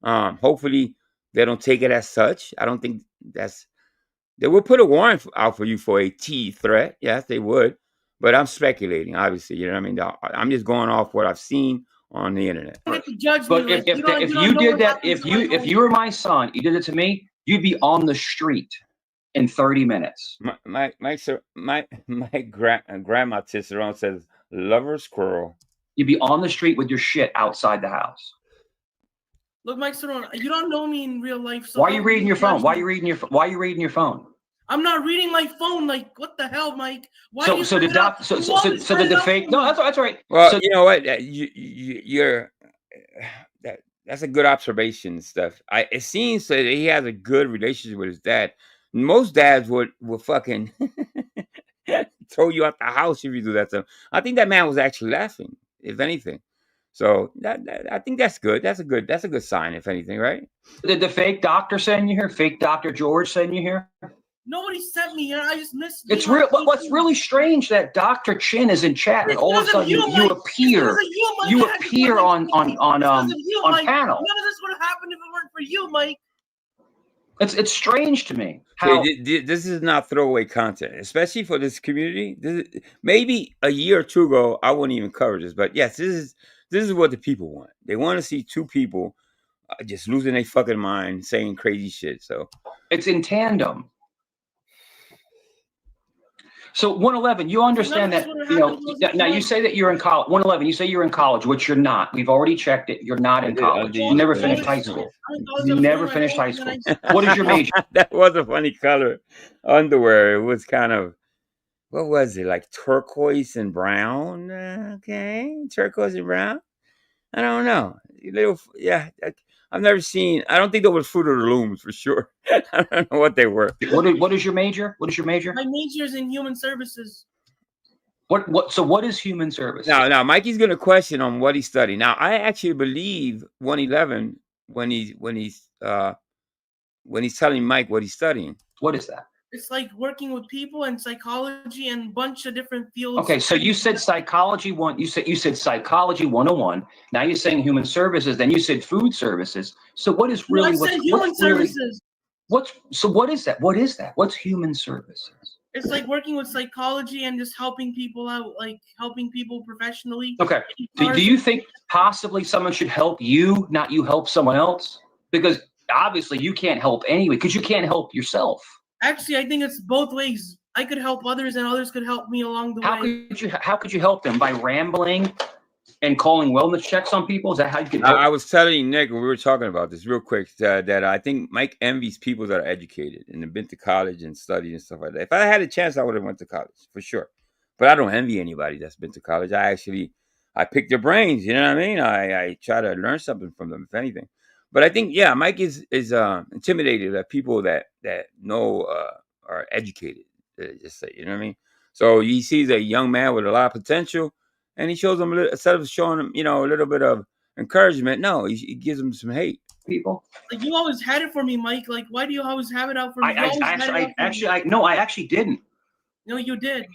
Speaker 1: Hopefully they don't take it as such. I don't think that's. They would put a warrant out for you for a T threat. Yes, they would. But I'm speculating, obviously. You know what I mean? I'm just going off what I've seen on the internet.
Speaker 10: But if you did that, if you were my son, you did it to me, you'd be on the street in 30 minutes.
Speaker 1: My grandma Cicerone says, "Lover squirrel."
Speaker 10: You'd be on the street with your shit outside the house.
Speaker 8: Look, Mike Cerrone, you don't know me in real life. So
Speaker 10: why are you reading your phone? Why are you reading your phone?
Speaker 8: I'm not reading my phone. Like, what the hell, Mike? Why
Speaker 10: so the fake. No, that's right.
Speaker 1: Well,
Speaker 10: so,
Speaker 1: you know what? That's a good observation and stuff. It seems that he has a good relationship with his dad. Most dads would fucking throw you out the house if you do that stuff. I think that man was actually laughing, if anything. So I think that's good. That's a good sign, if anything, right?
Speaker 10: Did the fake doctor send you here? Fake Dr. George send you here?
Speaker 8: Nobody sent me here. I just missed.
Speaker 10: It's real. What's really strange that Dr. Chin is in chat, and all of a sudden you appear. You appear on panel.
Speaker 8: None of this would have happened if it weren't for you, Mike.
Speaker 10: It's strange to me. How
Speaker 1: this is not throwaway content, especially for this community. Maybe a year or two ago, I wouldn't even cover this, but yes, this is what the people want. They want to see two people just losing their fucking mind, saying crazy shit. So
Speaker 10: it's in tandem. So 111, you understand that, now you say that you're in college. 111, you say you're in college, which you're not. We've already checked it. You're not in college. You never finished high school. You never finished high school. What is your major?
Speaker 1: That was a funny color underwear. It was kind of, what was it? Like turquoise and brown? Okay. Turquoise and brown? I don't know. I've never seen. I don't think they were Fruit of the Looms for sure. I don't know what they were.
Speaker 10: What is your major? What is your major?
Speaker 8: My major is in human services.
Speaker 10: So what is human service?
Speaker 1: Now, Mikey's gonna question on what he studied. Now, I actually believe 111 when he's telling Mike what he's studying.
Speaker 10: What is that?
Speaker 8: It's like working with people and psychology and a bunch of different fields.
Speaker 10: Okay, so you said psychology one. You said psychology 101. Now you're saying human services. Then you said food services. So what is really
Speaker 8: human services?
Speaker 10: What is that? What is that? What's human services?
Speaker 8: It's like working with psychology and just helping people out, like helping people professionally.
Speaker 10: Okay. Do you think possibly someone should help you, not you help someone else? Because obviously you can't help anyway, because you can't help yourself.
Speaker 8: Actually, I think it's both ways. I could help others, and others could help me along the way.
Speaker 10: How could you help them? By rambling and calling wellness checks on people? Is that how you can help?
Speaker 1: I was telling Nick when we were talking about this real quick that I think Mike envies people that are educated and have been to college and studied and stuff like that. If I had a chance, I would have went to college for sure. But I don't envy anybody that's been to college. I pick their brains. You know what I mean? I try to learn something from them, if anything. But I think, yeah, Mike is intimidated at people that know are educated. Just say, you know what I mean? So he sees a young man with a lot of potential, and he shows him instead of showing him, a little bit of encouragement. No, he gives him some hate.
Speaker 10: People,
Speaker 8: like you always had it for me, Mike. Like, why do you always have it out for me?
Speaker 10: I actually didn't.
Speaker 8: No, you did.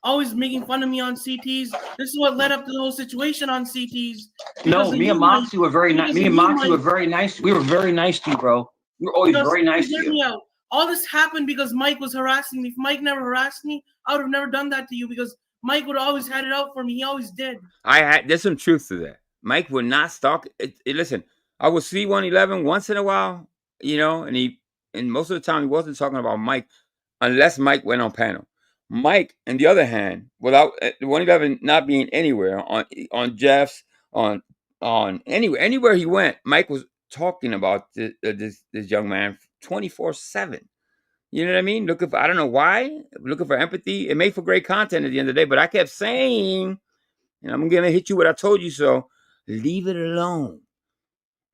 Speaker 8: Always making fun of me on CTs. This is what led up to the whole situation on CTs.
Speaker 10: No, me and Moxie were very nice. Me and Moxie were very nice. We were very nice to you, bro. We were always very nice to you.
Speaker 8: All this happened because Mike was harassing me. If Mike never harassed me, I would have never done that to you because Mike would have always had it out for me. He always did.
Speaker 1: There's some truth to that. Mike would not stalk. Listen, I would see 111 once in a while, and most of the time he wasn't talking about Mike unless Mike went on panel. Mike, on the other hand, without 111 not being anywhere on Jeff's on anywhere he went, Mike was talking about this young man 24/7. You know what I mean? I don't know why, looking for empathy. It made for great content at the end of the day, but I kept saying, and I'm gonna hit you what I told you so. Leave it alone,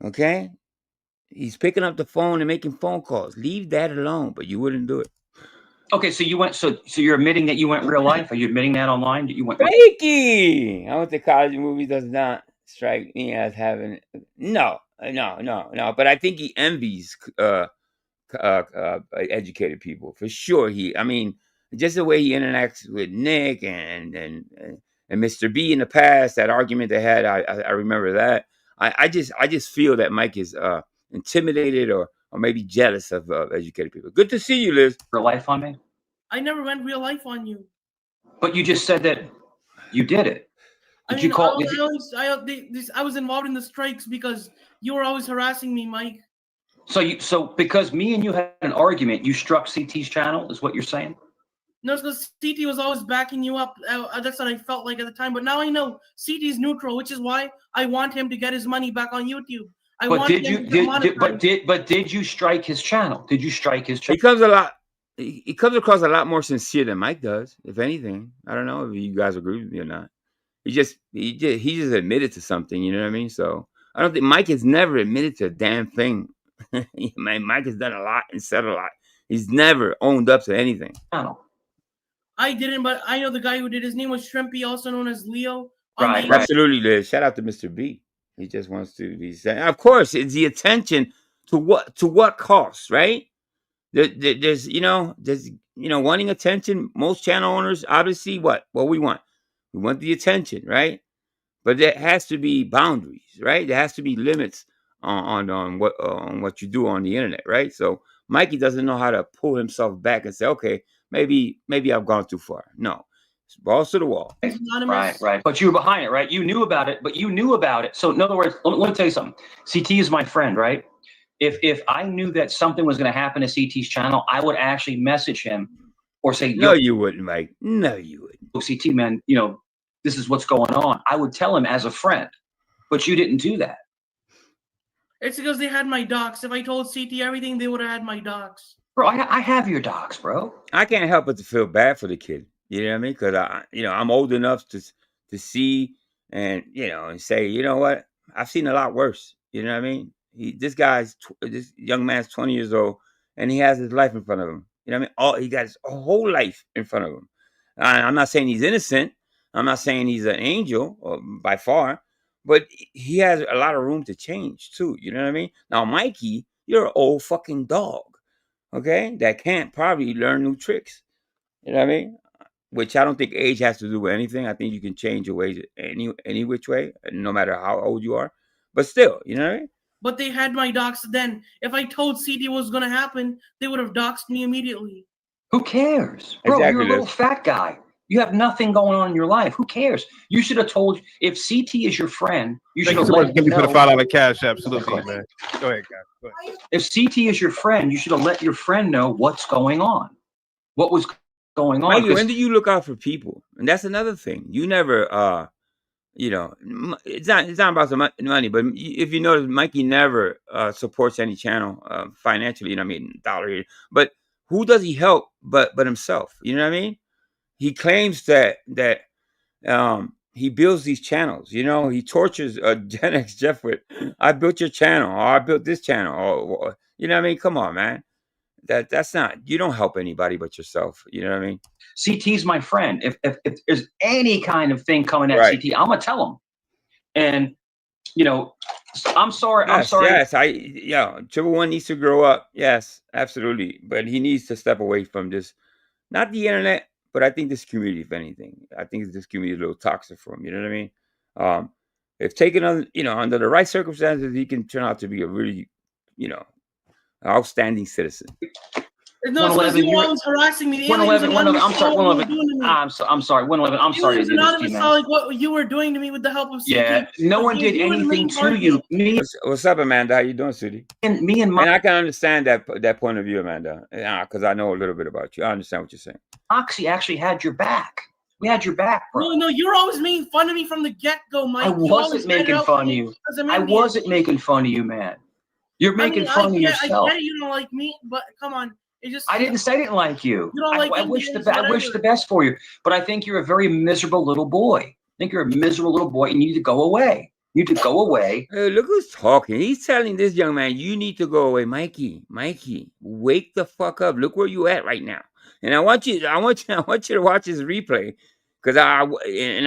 Speaker 1: okay? He's picking up the phone and making phone calls. Leave that alone, but you wouldn't do it.
Speaker 10: Okay, so you went. So you're admitting that you went real life? Are you admitting that online? That you went?
Speaker 1: Fakey! I went to college. Movie does not strike me as having no. But I think he envies educated people for sure. I mean, just the way he interacts with Nick and Mr. B in the past. That argument they had, I remember that. I just feel that Mike is intimidated or maybe jealous of educated people. Good to see you, Liz.
Speaker 10: Real life on me?
Speaker 8: I never went real life on you.
Speaker 10: But you just said that you did it. Did you call?
Speaker 8: I was involved in the strikes because you were always harassing me, Mike.
Speaker 10: So because me and you had an argument, you struck CT's channel, is what you're saying?
Speaker 8: No, it's because CT was always backing you up. That's what I felt like at the time. But now I know CT's neutral, which is why I want him to get his money back on YouTube.
Speaker 10: But did you strike his channel? Did you strike his channel?
Speaker 1: He comes across a lot more sincere than Mike does, if anything. I don't know if you guys agree with me or not. He just admitted to something, you know what I mean? So I don't think Mike has never admitted to a damn thing. Mike has done a lot and said a lot. He's never owned up to anything.
Speaker 8: I didn't, but I know the guy who did. His name was Shrimpy, also known as Leo.
Speaker 1: Right. Absolutely, Liz. Shout out to Mr. B. He just wants to be said. Of course, it's the attention to what cost, right? There's wanting attention. Most channel owners, obviously, what we want the attention, right? But there has to be boundaries, right? There has to be limits on what you do on the internet, right? So Mikey doesn't know how to pull himself back and say, okay, maybe I've gone too far. No, it's balls to the wall.
Speaker 10: Right. But you were behind it, right? You knew about it. So in other words, let me tell you something. CT is my friend, right? If I knew that something was going to happen to CT's channel, I would actually message him or say,
Speaker 1: no, you wouldn't, Mike. No, you wouldn't.
Speaker 10: CT, man, this is what's going on. I would tell him as a friend, but you didn't do that.
Speaker 8: It's because they had my docs. If I told CT everything, they would have had my docs.
Speaker 10: Bro, I have your docs, bro.
Speaker 1: I can't help but to feel bad for the kid. You know what I mean? Because I'm old enough to see and and say, you know what? I've seen a lot worse. You know what I mean? This young man's 20 years old, and he has his life in front of him. You know what I mean? He got his whole life in front of him. I'm not saying he's innocent. I'm not saying he's an angel by far, but he has a lot of room to change too. You know what I mean? Now, Mikey, you're an old fucking dog, okay? That can't probably learn new tricks. You know what I mean? Which I don't think age has to do with anything. I think you can change your ways any which way, no matter how old you are. But still, you know what I mean?
Speaker 8: But they had my docs then. If I told CT what was going to happen, they would have doxed me immediately.
Speaker 10: Who cares? Bro, exactly, you're a little fat guy. You have nothing going on in your life. Who cares? You should have told, if CT is your friend, you should have let him know.
Speaker 2: For the $5 cash, absolutely, man. Go ahead, guys. Go ahead.
Speaker 10: If CT is your friend, you should have let your friend know what's going on. What was going on.
Speaker 1: Mikey, when do you look out for people? And that's another thing. You never, it's not about the money, but if you notice, Mikey never supports any channel financially. You know what I mean? Dollar. But who does he help but himself? You know what I mean? He claims that he builds these channels. He tortures Gen X Jeff with, I built your channel, or I built this channel, or you know what I mean? Come on, man. That's not, you don't help anybody but yourself. You know what I mean?
Speaker 10: CT's my friend. If there's any kind of thing coming at CT, I'm gonna tell him. And I'm sorry.
Speaker 1: Yes,
Speaker 10: I'm sorry.
Speaker 1: Yes, Triple One needs to grow up. Yes, absolutely. But he needs to step away from this, not the internet, but I think this community, if anything. I think this community is a little toxic for him. You know what I mean? If taken on, under the right circumstances, he can turn out to be a really, outstanding citizen.
Speaker 8: No, it's because you were always harassing me.
Speaker 10: 111. I'm sorry. 111. I'm sorry. 111. I'm sorry.
Speaker 8: It was anonymous, like what you were doing to me with the help of CT.
Speaker 10: Yeah, no one did anything to you.
Speaker 1: What's up, Amanda? How you doing, Sudie?
Speaker 10: And
Speaker 1: I can understand that point of view, Amanda, because I know a little bit about you. I understand what you're saying.
Speaker 10: Moxie actually had your back. We had your back, bro.
Speaker 8: No, you were always making fun of me from the get-go, Mike.
Speaker 10: I wasn't making fun of you. I wasn't making fun of you, man. You're making fun of yourself.
Speaker 8: I get it, you don't like me, but come on.
Speaker 10: I didn't say I didn't like you.
Speaker 8: You don't like
Speaker 10: I wish the best for you, but I think you're a very miserable little boy. I think you're a miserable little boy. You need to go away. You need to go away.
Speaker 1: Hey, look who's talking. He's telling this young man, you need to go away. Mikey, wake the fuck up. Look where you at right now. And I want you to watch this replay. Because I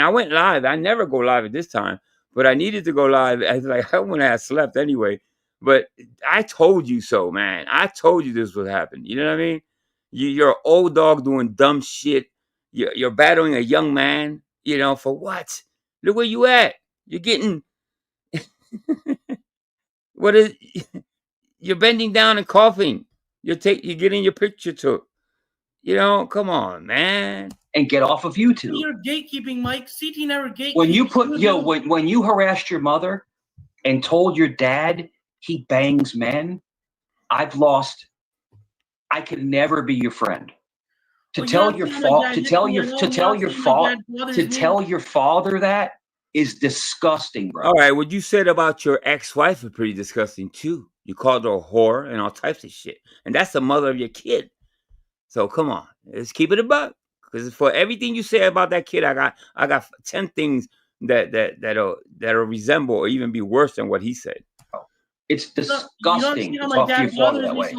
Speaker 1: went live. I never go live at this time. But I needed to go live. I wouldn't have slept anyway. But I told you so, man. I told you this would happen. You know what I mean? You're an old dog doing dumb shit. You're battling a young man. You know, for what? Look where you at. You're getting... What is? You're bending down and coughing. You're getting your picture took. You know, come on, man.
Speaker 10: And get off of YouTube.
Speaker 8: You're gatekeeping, Mike. CT never gatekeeping.
Speaker 10: When you put when you harassed your mother and told your dad he bangs men, I've lost. I could never be your friend. To tell your father that is disgusting, bro.
Speaker 1: All right, what you said about your ex-wife is pretty disgusting too. You called her a whore and all types of shit, and that's the mother of your kid. So come on, let's keep it a buck. Because for everything you say about that kid, I got 10 things that'll resemble or even be worse than what he said.
Speaker 10: It's disgusting to talk to your father that way.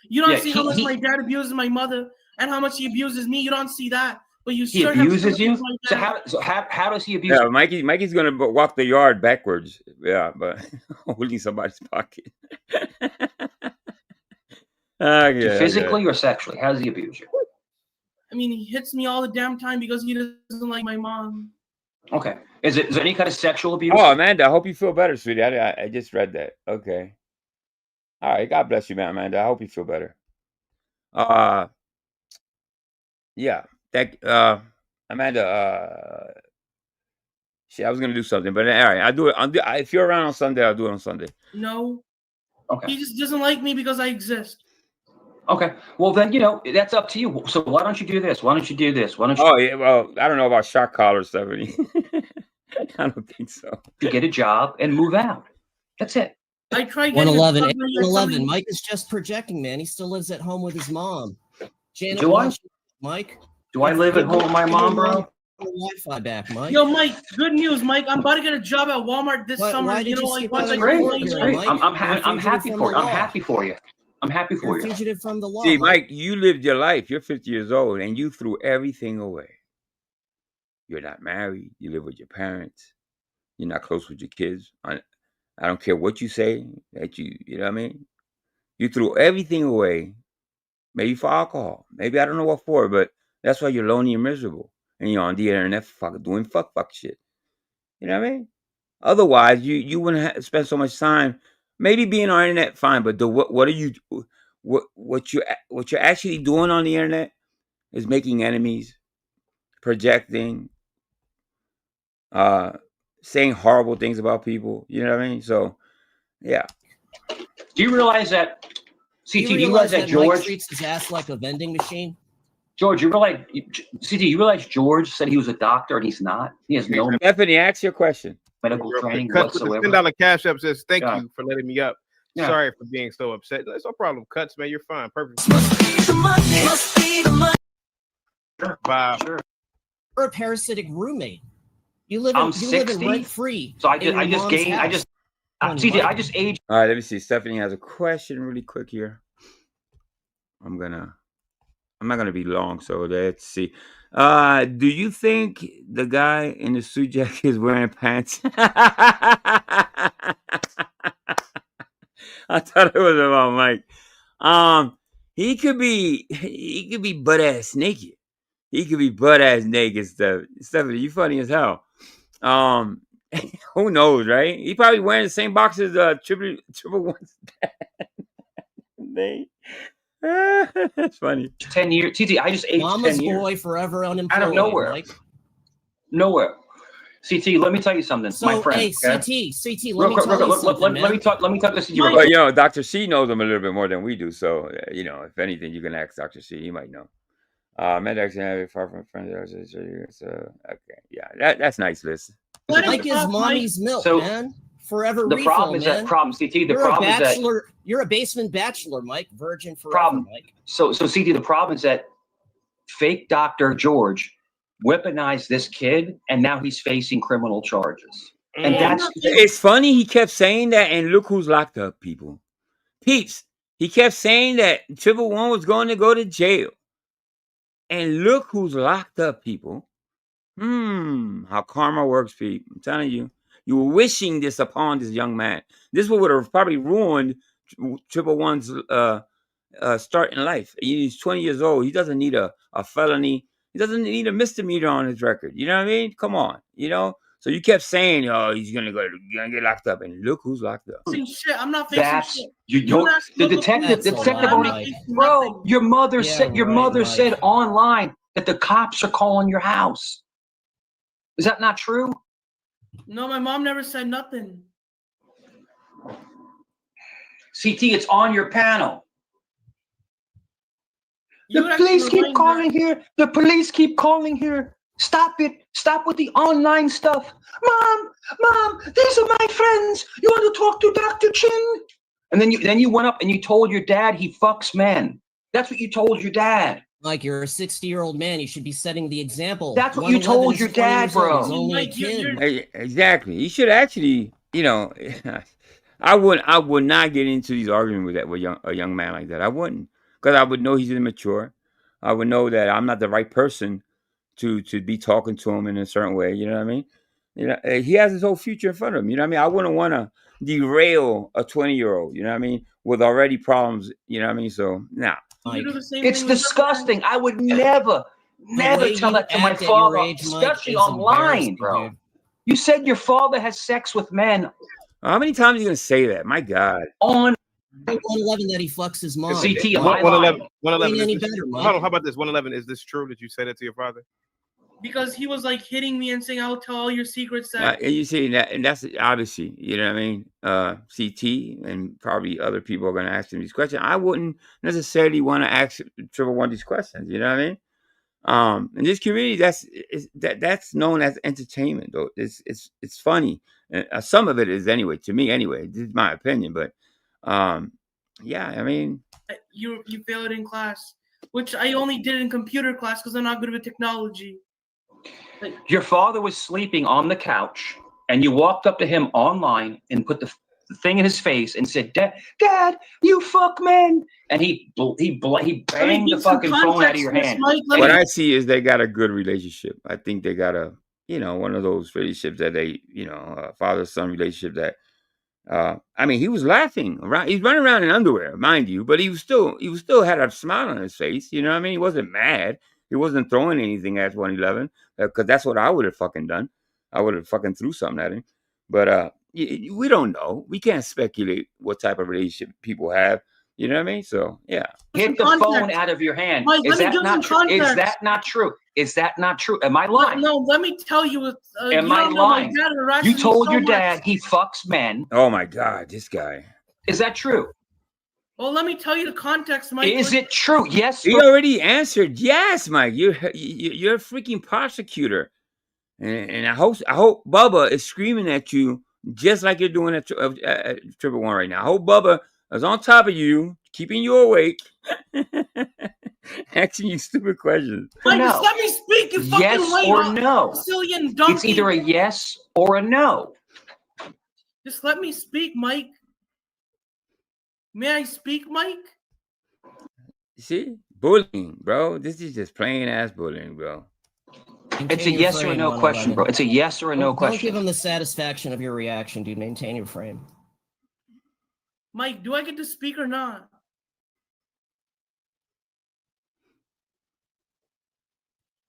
Speaker 8: You don't see how much my dad abuses my mother and how much he abuses me. You don't see that. But
Speaker 10: he abuses you. So how does he abuse?
Speaker 1: Yeah, Mikey's gonna walk the yard backwards. Yeah, but holding somebody's pocket.
Speaker 10: Physically or sexually? How does he abuse you?
Speaker 8: I mean, he hits me all the damn time because he doesn't like my mom.
Speaker 10: Okay. Is there any kind of sexual abuse?
Speaker 1: Oh, Amanda, I hope you feel better, sweetie. I just read that. Okay. All right. God bless you, man, Amanda. I hope you feel better. Yeah. Amanda, shit, I was gonna do something, but all right, I'll do it. If you're around on Sunday, I'll do it on Sunday.
Speaker 8: No.
Speaker 10: Okay.
Speaker 8: He just doesn't like me because I exist.
Speaker 10: Okay. Well, then, that's up to you. So why don't you do this? Why don't you do this? Why don't you?
Speaker 1: Oh, yeah. Well, I don't know about shock collar, Stephanie. I don't think so.
Speaker 10: To get a job and move out. That's it.
Speaker 8: I tried
Speaker 13: 111. Mike is just projecting, man. He still lives at home with his mom. Janet, Mike?
Speaker 10: Do I live at home with my mom, bro?
Speaker 13: Wi-Fi back, Mike.
Speaker 8: Yo, Mike, good news, Mike. I'm about to get a job at Walmart this summer.
Speaker 13: Why did
Speaker 10: That's great. I'm happy for you. I'm happy for you. I'm happy for you.
Speaker 13: Fugitive from the law.
Speaker 1: See, Mike, you lived your life. You're 50 years old, and you threw everything away. You're not married. You live with your parents. You're not close with your kids. I don't care what you say. You know what I mean? You threw everything away. Maybe for alcohol. Maybe I don't know what for, but that's why you're lonely and miserable. And you're on the internet doing fuck shit. You know what I mean? Otherwise, you wouldn't spend so much time. Maybe being on the internet, fine, but what you're actually doing on the internet is making enemies, projecting, saying horrible things about people. You know what I mean? So, yeah.
Speaker 10: Do you realize that? CT, do you realize that George
Speaker 13: treats his ass like a vending machine?
Speaker 10: George, you realize George said he was a doctor and he's not? He has no
Speaker 1: Stephanie, ask your question.
Speaker 10: Medical training
Speaker 2: Cuts
Speaker 10: whatsoever.
Speaker 2: with the $10 cash up says, thank
Speaker 10: Yeah.
Speaker 2: you for letting me up.
Speaker 10: Yeah.
Speaker 2: Sorry for being so upset. That's no problem. Cuts, man, you're fine. Perfect. Wow.
Speaker 10: Sure.
Speaker 13: You're a parasitic roommate. You live
Speaker 10: I'm
Speaker 13: in
Speaker 10: 60,
Speaker 13: rent free.
Speaker 10: So I just aged.
Speaker 1: All right, let me see. Stephanie has a question really quick here. I'm not gonna be long, so let's see. Do you think the guy in the suit jacket is wearing pants? I thought it was about Mike. He could be butt ass naked. He could be butt ass naked, Stephanie. You funny as hell. Who knows, right? He probably wearing the same boxes triple ones. That's funny.
Speaker 10: 10 years. TT, I just aged
Speaker 13: Mama's
Speaker 10: 10 years.
Speaker 13: boy forever unemployed.
Speaker 10: Out of nowhere.
Speaker 13: Mike.
Speaker 10: Nowhere. CT, let me tell you something,
Speaker 13: So,
Speaker 10: my friend.
Speaker 13: hey,
Speaker 10: okay?
Speaker 13: CT, let me tell you something,
Speaker 10: let me talk to you.
Speaker 1: Well, Dr. C knows them a little bit more than we do. So, if anything, you can ask Dr. C. He might know. Medex have far from friends. Okay, yeah, that's nice, Liz.
Speaker 13: Mike is mommy's milk, man. Forever
Speaker 10: the
Speaker 13: refill,
Speaker 10: problem is
Speaker 13: man.
Speaker 10: that problem, CT. The
Speaker 13: You're
Speaker 10: problem is that
Speaker 13: you're a basement bachelor, Mike. Virgin forever,
Speaker 10: problem.
Speaker 13: Mike.
Speaker 10: So CT, the problem is that fake Dr. George weaponized this kid, and now he's facing criminal charges. And that's
Speaker 1: it's funny he kept saying that, and look who's locked up, people. Peeps, he kept saying that 111 was going to go to jail. And look who's locked up, people. How karma works, people. I'm telling you. You were wishing this upon this young man. This would have probably ruined 111's start in life. He's 20 years old. He doesn't need a felony. He doesn't need a misdemeanor on his record. You know what I mean? Come on. You know? So you kept saying, "Oh, he's gonna get locked up," and look who's locked up.
Speaker 8: Shit. I'm not facing shit.
Speaker 10: The detective already, bro. Your mother said online that the cops are calling your house. Is that not true?
Speaker 8: No, my mom never said nothing.
Speaker 10: CT, it's on your panel. The police keep calling here. The police keep calling here. Stop it. Stop with the online stuff. Mom, these are my friends. You want to talk to Dr. Chin? And then you went up and you told your dad he fucks men. That's what you told your dad.
Speaker 13: Like, you're a 60-year-old man. You should be setting the example.
Speaker 10: That's what you told your dad, bro.
Speaker 13: He's only a kid.
Speaker 1: Exactly. You should actually, you know, I would not get into these arguments with a young man like that. I wouldn't, because I would know he's immature. I would know that I'm not the right person to be talking to him in a certain way. You know what I mean? You know, he has his whole future in front of him. You know what I mean? I wouldn't want to derail a 20-year-old. You know what I mean? With already problems. You know what I mean? So nah.
Speaker 10: It's disgusting. I would never tell that to my father, especially online, bro. You said your father has sex with men.
Speaker 1: How many times are you gonna say that? My God.
Speaker 13: On 111 that he fucks his mom.
Speaker 2: CT, 111. How about this? 111. Is this true that you said that to your father?
Speaker 8: Because he was like hitting me and saying, "I'll tell all your secrets."
Speaker 1: And you see that, and that's obviously, you know what I mean. CT and probably other people are going to ask him these questions. I wouldn't necessarily want to ask 111 these questions. You know what I mean? In this community, that's known as entertainment. Though it's funny. Some of it is anyway. To me, anyway, this is my opinion. But yeah, I mean,
Speaker 8: you failed in class, which I only did in computer class because I'm not good with technology.
Speaker 10: Your father was sleeping on the couch, and you walked up to him online and put the thing in his face and said, "Dad, you fuck men," and he banged the fucking phone out of your hand.
Speaker 1: What I see is they got a good relationship. I think they got a, you know, one of those relationships that they, you know, father-son relationship that. I mean, he was laughing around. He's running around in underwear, mind you, but he was still had a smile on his face. You know what I mean? He wasn't mad. He wasn't throwing anything at 111, because that's what I would have fucking done. I would have fucking threw something at him. But we don't know. We can't speculate what type of relationship people have. You know what I mean? So yeah.
Speaker 10: Hit the phone out of your hand.
Speaker 8: Mike,
Speaker 10: Is that not true? Is that not true? Is that not true? Am I lying?
Speaker 8: No, let me tell you.
Speaker 10: Am I lying? You told your dad he fucks men.
Speaker 1: Oh my God, this guy.
Speaker 10: Is that true?
Speaker 8: Well, let me tell you the context, Mike.
Speaker 10: Is it true? Yes.
Speaker 1: He already answered yes, Mike. You're a freaking prosecutor, and I hope Bubba is screaming at you just like you're doing at 111 right now. I hope Bubba is on top of you, keeping you awake, asking you stupid questions.
Speaker 8: Mike, just let me speak. You fucking
Speaker 10: yes or no.
Speaker 8: Sicilian donkey.
Speaker 10: It's either a yes or a no.
Speaker 8: Just let me speak, Mike. May I speak, Mike?
Speaker 1: See? Bullying, bro. This is just plain ass bullying, bro.
Speaker 10: It's a yes or a no question, bro. It's a yes or a no question.
Speaker 13: Don't give him the satisfaction of your reaction, dude. Maintain your frame.
Speaker 8: Mike, do I get to speak or not?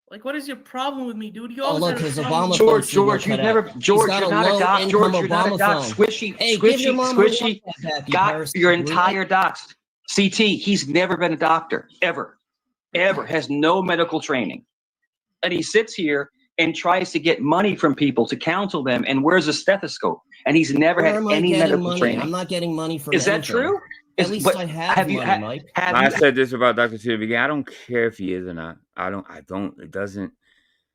Speaker 8: Like, what is your problem with me, dude? You always
Speaker 13: look, his Obama
Speaker 10: George, you're not a doc. George, you're not a doc. Squishy, got your entire docs. CT, he's never been a doctor, ever, has no medical training. And he sits here and tries to get money from people to counsel them and wears a stethoscope. And he's never had any medical training.
Speaker 13: I'm not getting money from
Speaker 10: Is that true?
Speaker 13: At least I have money, Mike.
Speaker 1: I said this about Dr. T again. I don't care if he is or not. I don't. It doesn't.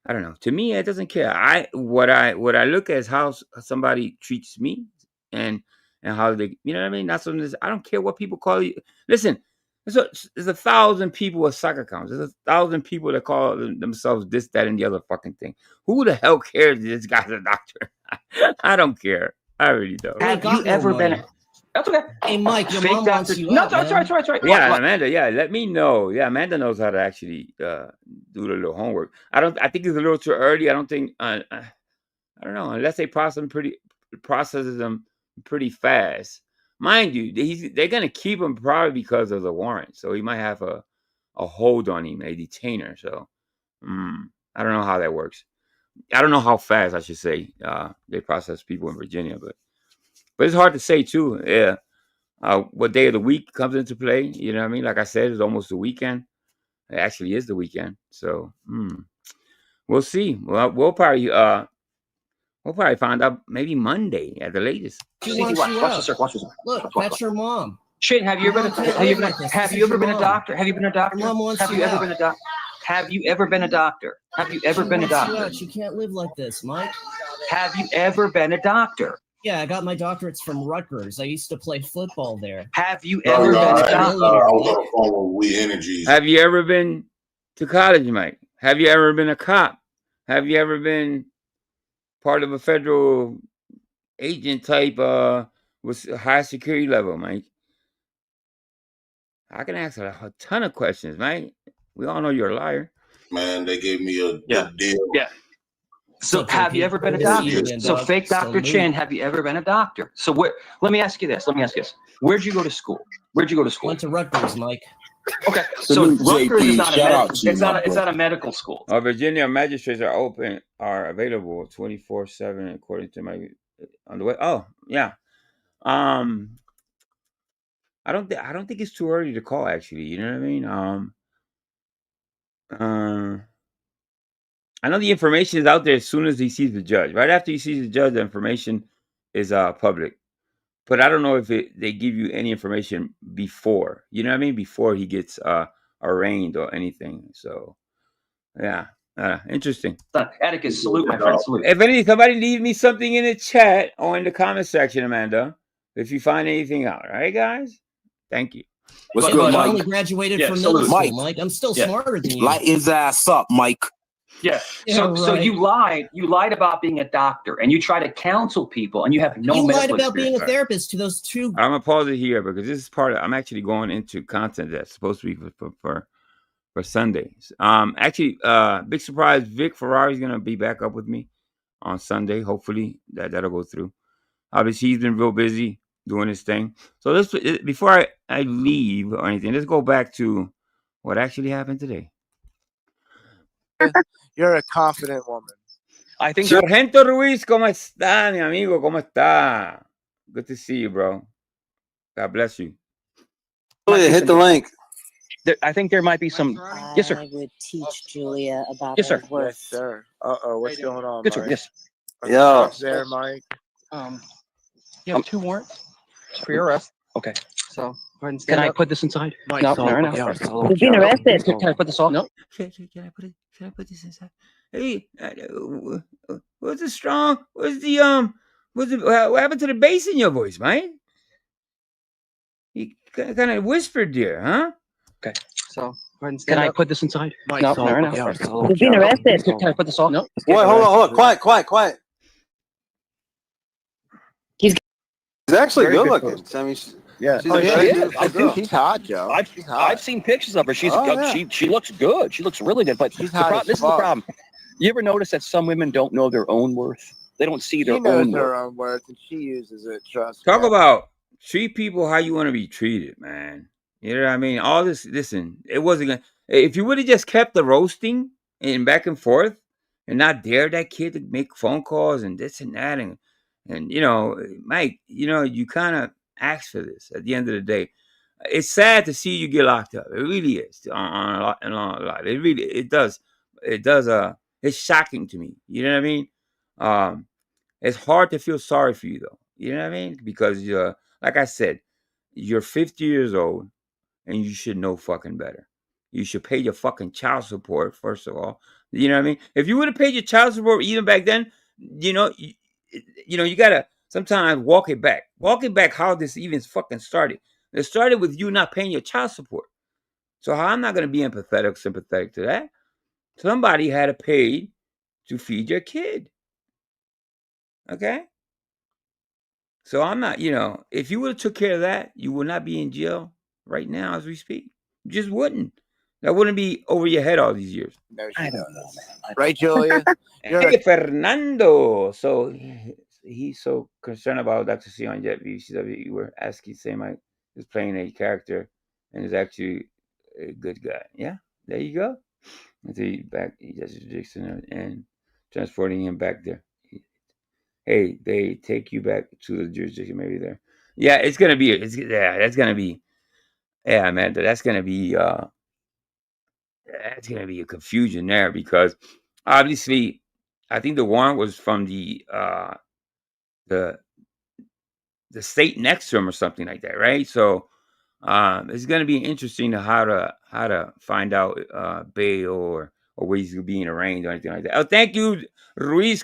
Speaker 1: I don't know. To me, it doesn't care. What I look at is how somebody treats me and how they. You know what I mean? Not something. I don't care what people call you. Listen, There's 1,000 people with soccer accounts. There's 1,000 people that call themselves this, that, and the other fucking thing. Who the hell cares if this guy's a doctor? I don't care. I really don't.
Speaker 10: Have you ever been? That's okay.
Speaker 13: Hey, Mike, your
Speaker 10: Fake
Speaker 13: mom
Speaker 10: doctor.
Speaker 13: wants you
Speaker 10: No,
Speaker 13: up,
Speaker 10: that's
Speaker 13: man.
Speaker 10: right. That's right.
Speaker 1: Yeah,
Speaker 10: Look,
Speaker 1: Amanda. Yeah, let me know. Yeah, Amanda knows how to actually do the little homework. I think it's a little too early. I don't think. I don't know. Unless they processes them pretty fast. Mind you, they're gonna keep him probably because of the warrant. So he might have a hold on him, a detainer. So I don't know how that works. I don't know how fast I should say they process people in Virginia, but it's hard to say too. Yeah. What day of the week comes into play? You know what I mean? Like I said, it's almost the weekend. It actually is the weekend. So we'll see. Well, we'll probably find out maybe Monday at the latest.
Speaker 13: She wants you
Speaker 10: watch
Speaker 13: up.
Speaker 10: this, sir. Watch this.
Speaker 13: Look, that's your mom.
Speaker 10: Shane, have you ever been a doctor? Have you been a doctor?
Speaker 13: Your mom wants
Speaker 10: Have you
Speaker 13: you
Speaker 10: ever
Speaker 13: out.
Speaker 10: been a doctor? Have you ever been a doctor? Have you ever been a
Speaker 13: She wants you
Speaker 10: doctor?
Speaker 13: out. She can't live like this, Mike.
Speaker 10: Have you ever been a doctor?
Speaker 13: Yeah, I got my doctorates from Rutgers. I used to play football there.
Speaker 10: Have you ever been a doctor?
Speaker 1: Have you ever been to college, Mike? Have you ever been a cop? Have you ever been part of a federal agent type with a high security level, Mike? I can ask a ton of questions, Mike. We all know you're a liar.
Speaker 14: Man, they gave me a good deal.
Speaker 10: Yeah. So have you ever been a doctor? So fake Dr. Chin, have you ever been a doctor? So let me ask you this. Where'd you go to school? Went
Speaker 13: to Rutgers, Mike.
Speaker 10: Okay. So Rutgers is not
Speaker 14: JP,
Speaker 10: not a medical school.
Speaker 1: Virginia magistrates are available 24/7 according to my on the way. Oh, yeah. I don't think it's too early to call, actually. You know what I mean? I know the information is out there as soon as he sees the judge. Right after he sees the judge, the information is public. But I don't know if they give you any information before. You know what I mean? Before he gets arraigned or anything. So, yeah. Interesting.
Speaker 10: Atticus, salute, my friend, salute.
Speaker 1: If somebody leave me something in the chat or in the comment section, Amanda, if you find anything out. All right, guys? Thank you.
Speaker 13: What's good, Mike? I only graduated from middle school, Mike. I'm still smarter than you.
Speaker 14: Light his ass up, Mike.
Speaker 10: Yeah. So you lied. You lied about being a doctor, and you try to counsel people, and you have no.
Speaker 13: You lied
Speaker 10: medical
Speaker 13: about being a
Speaker 10: experience.
Speaker 13: therapist to those two.
Speaker 1: I'm gonna pause it here because this is I'm actually going into content that's supposed to be for Sundays. Actually, big surprise, Vic Ferrari's gonna be back up with me on Sunday. Hopefully that'll go through. Obviously, he's been real busy doing his thing. So before I leave or anything, let's go back to what actually happened today.
Speaker 2: You're a confident woman.
Speaker 10: I think.
Speaker 1: Sargento Ruiz, ¿cómo está, mi amigo? ¿Cómo está? Good to see you, bro. God bless you.
Speaker 4: Hit the link.
Speaker 10: I think there might be some. Yes, sir.
Speaker 5: I would teach Julia about
Speaker 10: Yes, sir.
Speaker 5: her worth.
Speaker 2: Yes, sir. What's going on,
Speaker 10: Good, sir.
Speaker 2: Mike?
Speaker 10: Yes.
Speaker 2: Yo. There, Mike.
Speaker 10: You have 2 warrants for your arrest. Okay.
Speaker 12: So go ahead and
Speaker 10: Can
Speaker 12: stand
Speaker 10: I
Speaker 12: up.
Speaker 10: put this inside?
Speaker 12: Mike,
Speaker 10: No,
Speaker 12: so-
Speaker 10: no, no.
Speaker 12: yeah,
Speaker 5: He's being arrested.
Speaker 10: Can I put this off? No.
Speaker 1: Can I put this inside? Hey, what's the strong? What happened to the bass in your voice, Mike? You kind of whispered there, huh?
Speaker 10: Okay.
Speaker 12: So go ahead and stand
Speaker 10: Can I
Speaker 12: up.
Speaker 10: put this inside?
Speaker 12: Mike,
Speaker 10: No,
Speaker 12: so-
Speaker 10: no, no.
Speaker 12: yeah, so-
Speaker 5: He's being arrested.
Speaker 10: Can I put this off? No.
Speaker 4: Wait, hold on. Quiet. He's actually
Speaker 2: Very
Speaker 4: good
Speaker 2: good
Speaker 4: looking. I mean,
Speaker 2: Yeah.
Speaker 4: she's a very beautiful girl.
Speaker 2: She's hot, Joe. She's hot.
Speaker 10: I've seen pictures of her.
Speaker 4: Oh, yeah.
Speaker 10: She looks good. She looks really good. But
Speaker 2: She's hot as
Speaker 10: this is the
Speaker 2: fuck.
Speaker 10: problem. You ever notice that some women don't know their own worth? They don't see their
Speaker 2: She knows
Speaker 10: own
Speaker 2: her
Speaker 10: worth.
Speaker 2: own worth, and she uses it. Trust
Speaker 1: Talk
Speaker 2: me.
Speaker 1: about treat people how you want to be treated, man. You know what I mean? All this, listen, it wasn't gonna. If you would have just kept the roasting and back and forth, and not dare that kid to make phone calls and this and that, and you know, Mike, you know, you kind of asked for this. At the end of the day, it's sad to see you get locked up. It really is on a lot. It does. It's shocking to me. You know what I mean? It's hard to feel sorry for you though. You know what I mean? Because like I said, you're 50 years old and you should know fucking better. You should pay your fucking child support, first of all. You know what I mean? If you would have paid your child support even back then, you gotta sometimes walk it back. Walk it back how this even fucking started. It started with you not paying your child support. So how I'm not going to be empathetic, sympathetic to that? Somebody had to pay to feed your kid. Okay? So I'm not, if you would have took care of that, you would not be in jail right now as we speak. You just wouldn't. That wouldn't be over your head all these years.
Speaker 2: I don't know, man. Right, Julia?
Speaker 1: Hey, Fernando. So he's so concerned about Dr. C on Jet VCW. You were asking, saying Mike is playing a character and is actually a good guy. Yeah, there you go. Until he back, he does Dixon and transporting him back there. Hey, they take you back to the jurisdiction, maybe there. Yeah, it's gonna be. That's gonna be. Yeah, man, that's gonna be. That's gonna be a confusion there because obviously, I think the warrant was from the state next to him or something like that, right? So it's gonna be interesting to how to find out bail or where he's being arraigned or anything like that. Oh, thank you, Ruiz.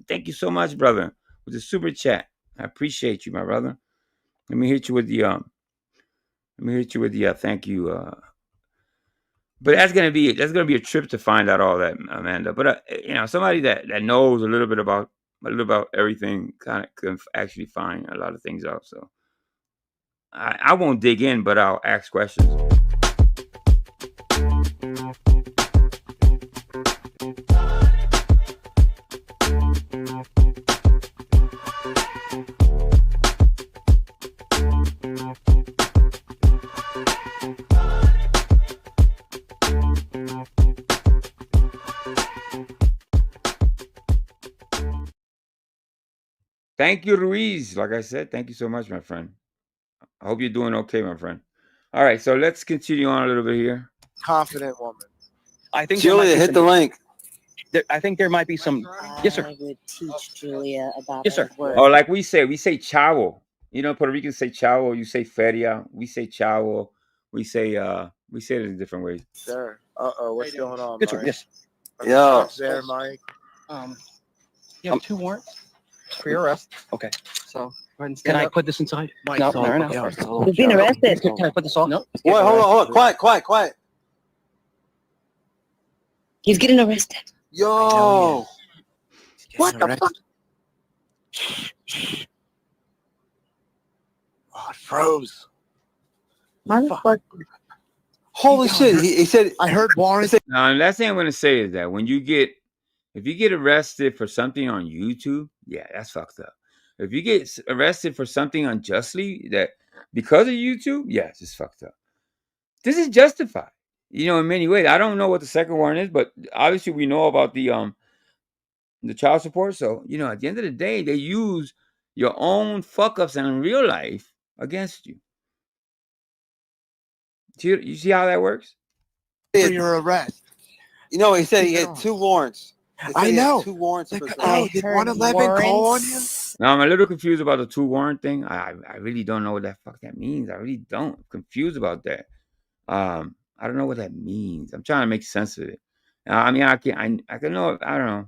Speaker 1: Thank you so much, brother, with the super chat. I appreciate you, my brother. Let me hit you with the thank you. But that's gonna be a trip to find out all that, Amanda. But somebody that knows a little about everything kind of can actually find a lot of things out. So I won't dig in, but I'll ask questions. Thank you, Ruiz. Like I said, thank you so much, my friend. I hope you're doing okay, my friend. All right, so let's continue on a little bit here.
Speaker 2: Confident woman.
Speaker 10: I think
Speaker 4: Julia, hit the link.
Speaker 10: I think there might be some. Yes, sir.
Speaker 5: I would teach Julia about
Speaker 10: Yes, sir.
Speaker 5: work.
Speaker 1: Oh, like we say chavo. Puerto Ricans say chavo. You say feria. We say chavo. We say it in different ways.
Speaker 2: Sir. What's going on,
Speaker 10: Yes, sir.
Speaker 2: Mike?
Speaker 10: Yes.
Speaker 2: Yeah. There, Mike.
Speaker 10: You have 2 warrants
Speaker 2: For your arrest.
Speaker 10: Okay.
Speaker 2: So,
Speaker 10: Can I put this inside?
Speaker 2: Mike,
Speaker 10: No,
Speaker 2: so-
Speaker 10: fair enough.
Speaker 2: yeah.
Speaker 5: He's being arrested.
Speaker 10: Can I put this off? No.
Speaker 4: Wait, hold on. Quiet.
Speaker 5: He's getting arrested.
Speaker 2: Yo. What the fuck? Oh, it froze.
Speaker 5: Motherfucker.
Speaker 4: Holy shit! He said.
Speaker 2: I heard Warren.
Speaker 1: Now, the last thing I'm going to say is that if you get arrested for something on YouTube, yeah, that's fucked up. If you get arrested for something unjustly, that because of YouTube, yes, it's fucked up. This is justified, in many ways. I don't know what the second warrant is, but obviously we know about the child support. So, at the end of the day, they use your own fuck ups in real life against you. You see how that works?
Speaker 2: For your arrest.
Speaker 4: He said he had 2 warrants.
Speaker 2: I know.
Speaker 4: 2 warrants.
Speaker 2: Like,
Speaker 4: for
Speaker 2: oh, did 111 call on him?
Speaker 1: Now I'm a little confused about the 2 warrant thing. I really don't know what that fuck that means. I really don't. I'm confused about that. I don't know what that means. I'm trying to make sense of it. I mean, I can know. I don't know.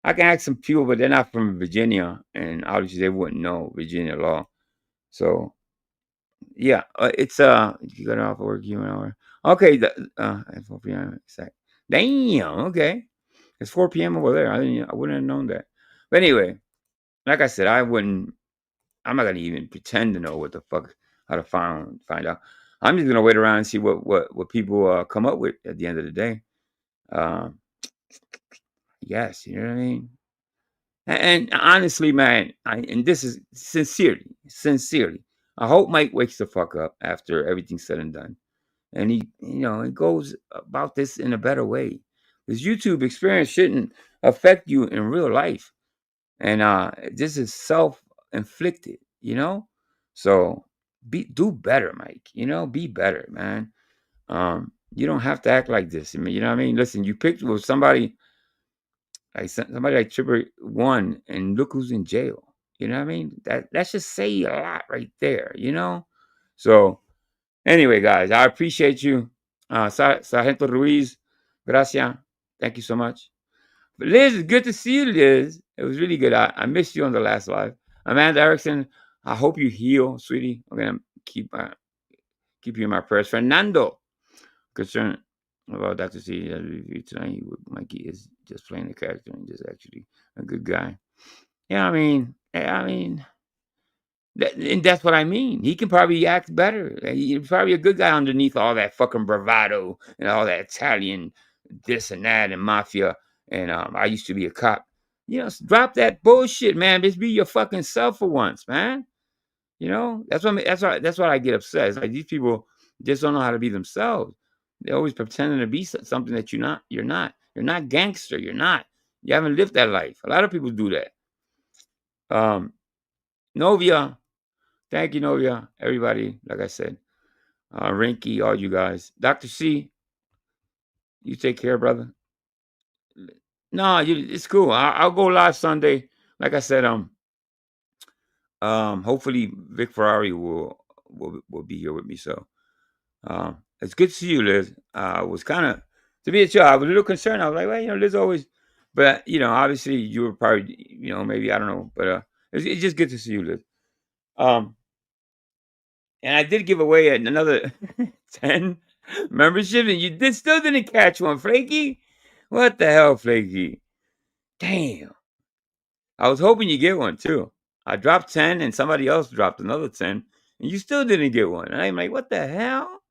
Speaker 1: I can ask some people, but they're not from Virginia, and obviously they wouldn't know Virginia law. So, yeah, it's you got off work, you know. Okay, at 4 p.m. Damn. Okay, it's 4 p.m. over there. I wouldn't have known that. But anyway, like I said, I'm not gonna even pretend to know what the fuck how to find out. I'm just gonna wait around and see what people come up with at the end of the day. Yes, you know what I mean. And honestly, man, and this is sincerely, I hope Mike wakes the fuck up after everything's said and done, and he goes about this in a better way. This YouTube experience shouldn't affect you in real life, and this is self-inflicted, So do better, Mike. Be better, man. You don't have to act like this. I mean, you know what I mean? Listen, you picked with somebody like Triple One, and look who's in jail. You know what I mean? That should say a lot right there, So anyway, guys, I appreciate you. Sargento Ruiz, gracias. Thank you so much. But Liz, it's good to see you, Liz. It was really good. I missed you on the last live. Amanda Erickson, I hope you heal, sweetie. I'm gonna keep you in my prayers. Fernando, concerned about Dr. C review tonight. Mikey is just playing the character and just actually a good guy. Yeah, I mean, and that's what I mean. He can probably act better. He's probably a good guy underneath all that fucking bravado and all that Italian this and that and mafia. And I used to be a cop. You know, drop that bullshit, man. Just be your fucking self for once, man. You know, that's what I get upset. It's like these people just don't know how to be themselves. They're always pretending to be something that you're not. You're not. You're not gangster. You're not. You haven't lived that life. A lot of people do that. Novia, thank you, Novia. Everybody, like I said, Rinky, all you guys. Dr. C, you take care, brother. No, it's cool. I'll go live Sunday. Like I said, hopefully Vic Ferrari will be here with me. So it's good to see you, Liz. I was kind of, to be a child, I was a little concerned. I was like, well, you know, Liz always, but you know, obviously you were probably, you know, maybe I don't know, but it's just good to see you, Liz. And I did give away another 10 membership, and you still didn't catch one, Flaky. What the hell, Flaky? Damn. I was hoping you get one too. I dropped 10, and somebody else dropped another 10, and you still didn't get one. And I'm like, what the hell?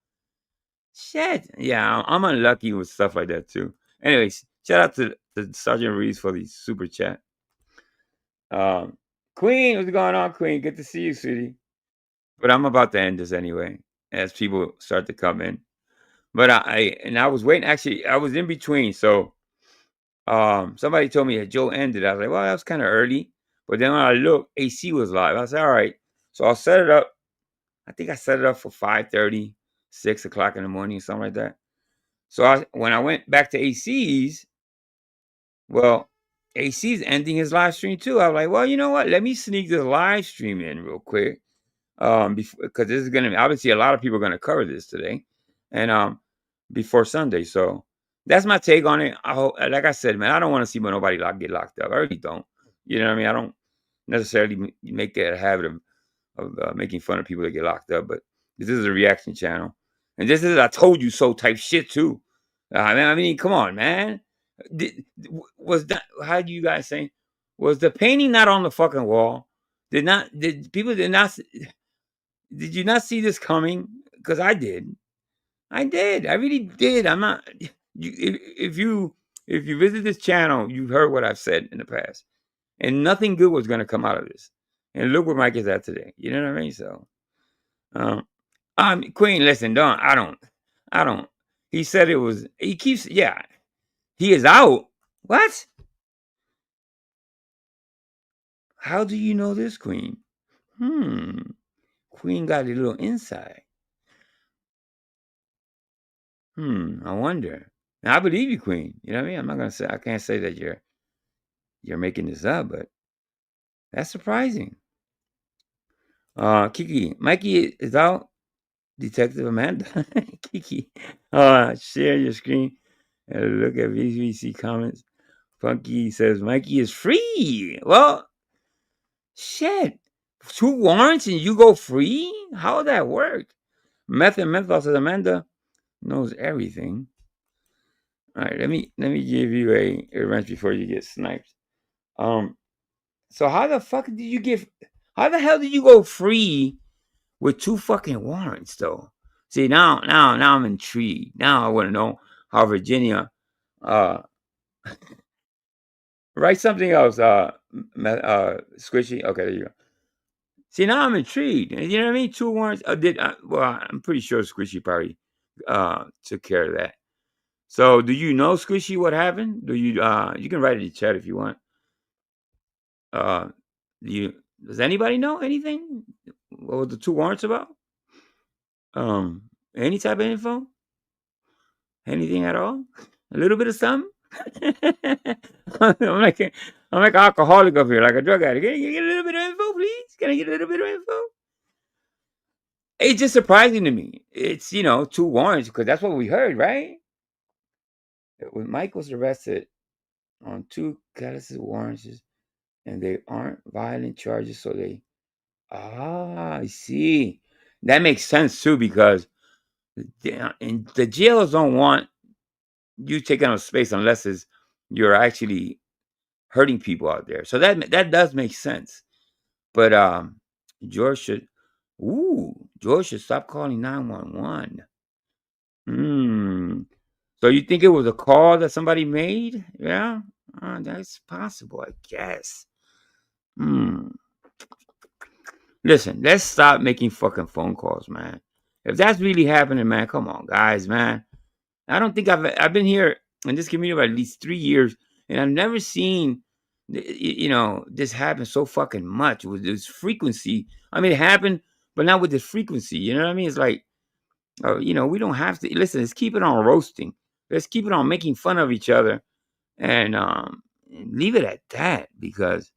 Speaker 1: Shit. Yeah, I'm unlucky with stuff like that too. Anyways, shout out to Sergeant Reese for the super chat. Queen, what's going on, Queen? Good to see you, sweetie. But I'm about to end this anyway, as people start to come in. But I was waiting. Actually, I was in between. So somebody told me that Joe ended. I was like, well, that was kind of early. But then when I looked, AC was live. I said, all right. So I'll set it up. I think I set it up for 5:30, 6 o'clock in the morning, something like that. So when I went back to AC's, well, AC's ending his live stream too. I was like, well, you know what? Let me sneak this live stream in real quick. Because this is gonna obviously a lot of people are gonna cover this today, and before Sunday. So that's my take on it. I hope, like I said, man, I don't want to see nobody get locked up. I really don't. You know what I mean? I don't necessarily make that a habit of making fun of people that get locked up, but this is a reaction channel, and this is I told you so type shit too. I mean, come on, man. Was that how do you guys say? Was the painting not on the fucking wall? Did you not see this coming? Because I did. I really did. I'm not. If you visit this channel, you've heard what I've said in the past, and nothing good was going to come out of this. And look where Mike is at today. You know what I mean? So, Queen, listen, I don't. He said it was. He keeps. Yeah, he is out. What? How do you know this, Queen? Queen got a little insight. I wonder. Now, I believe you, Queen. You know what I mean? I'm not gonna say I can't say that you're making this up, but that's surprising. Kiki, Mikey is out. Detective Amanda, Kiki. Share your screen and look at VVC comments. Funky says Mikey is free. Well, shit. 2 warrants and you go free? How would that work? Meth and Menthol says Amanda knows everything. All right, let me give you a wrench before you get sniped. So how the fuck did you get? How the hell did you go free with 2 fucking warrants though? See now I'm intrigued. Now I want to know how Virginia. Write something else. Squishy. Okay, there you go. See now I'm intrigued. You know what I mean? 2 warrants. Well, I'm pretty sure Squishy probably took care of that. So, do you know, Squishy, what happened? Do you? You can write it in the chat if you want. Does anybody know anything? What were the 2 warrants about? Any type of info? Anything at all? A little bit of something? I'm like an alcoholic up here, like a drug addict. Can you get a little bit of info, please? Can I get a little bit of info? It's just surprising to me. It's 2 warrants because that's what we heard, right? When Mike was arrested on 2 Callis warrants, and they aren't violent charges, so they. I see. That makes sense too because And the jails don't want you taking up space unless you're actually hurting people out there. So that does make sense. But George should stop calling 911. So you think it was a call that somebody made? Yeah, that's possible, I guess. Listen, let's stop making fucking phone calls, man. If that's really happening, man, come on, guys, man. I don't think I've been here in this community for at least 3 years, and I've never seen this happen so fucking much with this frequency. I mean, it happened, but not with this frequency. You know what I mean? It's like, we don't have to listen. Let's keep it on roasting. Let's keep it on making fun of each other, and leave it at that. Because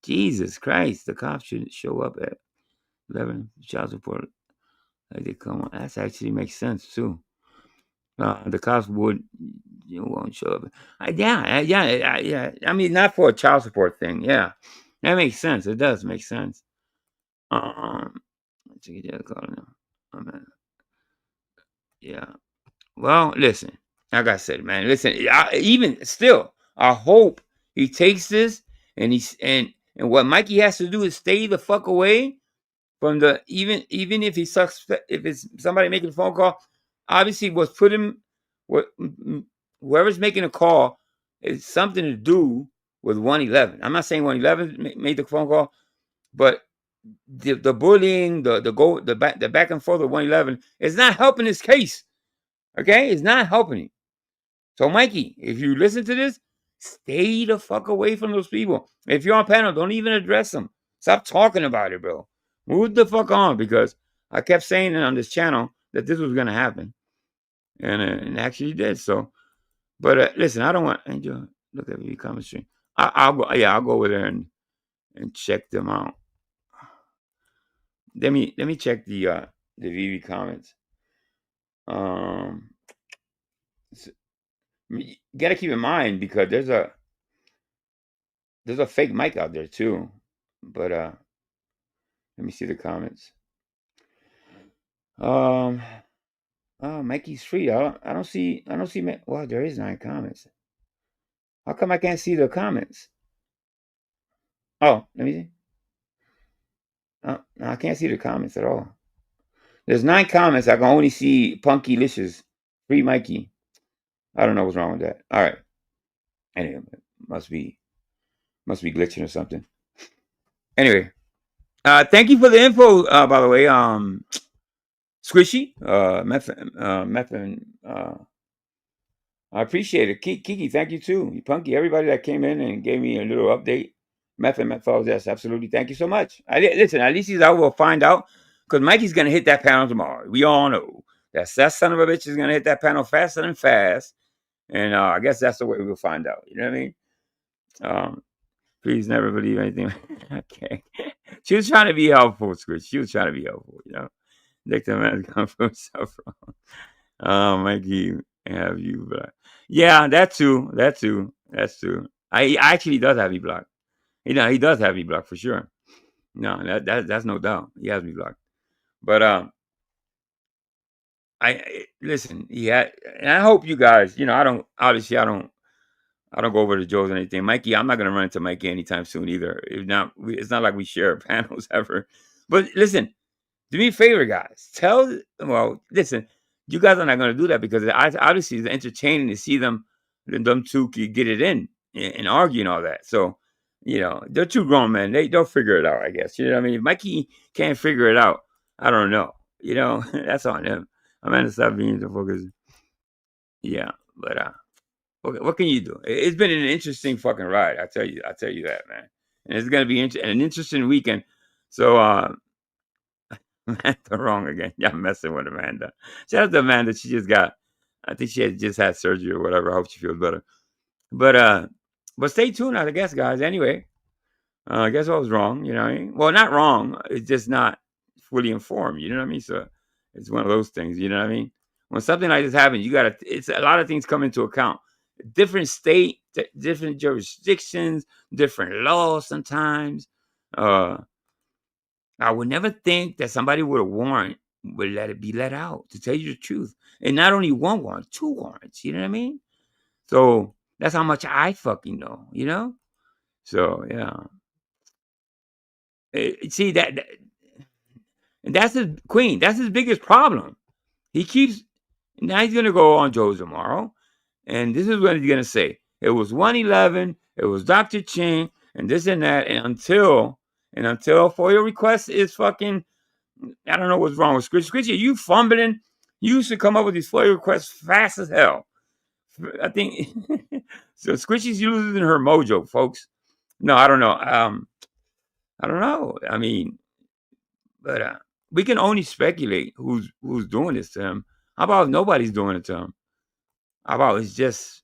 Speaker 1: Jesus Christ, the cops shouldn't show up at 11 child support. Like they come on. That actually makes sense too. The cops won't show up. Yeah. I mean, not for a child support thing. Yeah, that makes sense. It does make sense. Yeah. Well, listen. Like I said, man. Listen. Even still, I hope he takes this and and what Mikey has to do is stay the fuck away from the even if he sucks. If it's somebody making a phone call, obviously whoever's making a call is something to do with 111. I'm not saying 111 made the phone call, but the bullying, the back and forth of 111 is not helping his case. Okay, it's not helping him. So, Mikey, if you listen to this, stay the fuck away from those people. If you're on panel, don't even address them. Stop talking about it, bro. Move the fuck on, because I kept saying it on this channel that this was gonna happen, and it actually did. So, but listen, I don't want Angel. Look at the comment stream. I'll go. Yeah, I'll go over there and check them out. Let me check the VV comments. You gotta keep in mind, because there's a fake mic out there too. But let me see the comments. Oh, Mikey's free. I don't see. Well, there is 9 comments. How come I can't see the comments? Oh, let me see. No, I can't see the comments at all. There's 9 comments. I can only see Punky Licious, free Mikey. I don't know what's wrong with that. All right. Anyway, must be glitching or something. Anyway, thank you for the info. By the way, Squishy, Meth, I appreciate it. Kiki, thank you too. Punky, everybody that came in and gave me a little update. Meth, yes, absolutely. Thank you so much. Listen, at least I will find out, because Mikey's gonna hit that panel tomorrow. We all know that son of a bitch is gonna hit that panel faster than fast, and I guess that's the way we'll find out. You know what I mean? Please never believe anything. Okay, she was trying to be helpful, Squish. She was trying to be helpful. Nick the man come from himself wrong. Mikey, have you blocked? Yeah, that too. I actually does have me blocked. He does have me blocked for sure. No, that's no doubt. He has me blocked. But I listen. Yeah, and I hope you guys. I don't go over to Joe's or anything. Mikey, I'm not gonna run into Mikey anytime soon either. It's not like we share panels ever. But listen, do me a favor, guys. Listen, you guys are not going to do that, because obviously it's entertaining to see them two get it in and argue and all that. So, they're 2 grown men. They'll figure it out, I guess. You know what I mean? If Mikey can't figure it out, I don't know. That's on him. I'm going to stop being the focus. Yeah, but what can you do? It's been an interesting fucking ride. I tell you that, man. And it's going to be an interesting weekend. So, Amanda wrong again. Yeah, I'm messing with Amanda. Shout out to Amanda. She just I think she just had surgery or whatever. I hope she feels better. But stay tuned, I guess, guys. Anyway, I guess I was wrong. You know what I mean? Well, not wrong. It's just not fully informed. You know what I mean? So it's one of those things. You know what I mean? When something like this happens, it's a lot of things come into account. Different state, different jurisdictions, different laws sometimes. I would never think that somebody would warrant would let it be let out, to tell you the truth. And not only one warrant, 2 warrants. You know what I mean? So that's how much I fucking know, you know? So yeah. See that and that's his Queen. That's his biggest problem. He keeps now he's gonna go on Joe tomorrow, and this is what he's gonna say. It was 111, it was Dr. Ching, and this and that, and until FOIA request is fucking, I don't know what's wrong with Scritchy. Scritchy, you fumbling. You should come up with these FOIA requests fast as hell. I think so. Squishy's losing her mojo, folks. No, I don't know. I don't know. I mean, but we can only speculate who's doing this to him. How about nobody's doing it to him? How about it is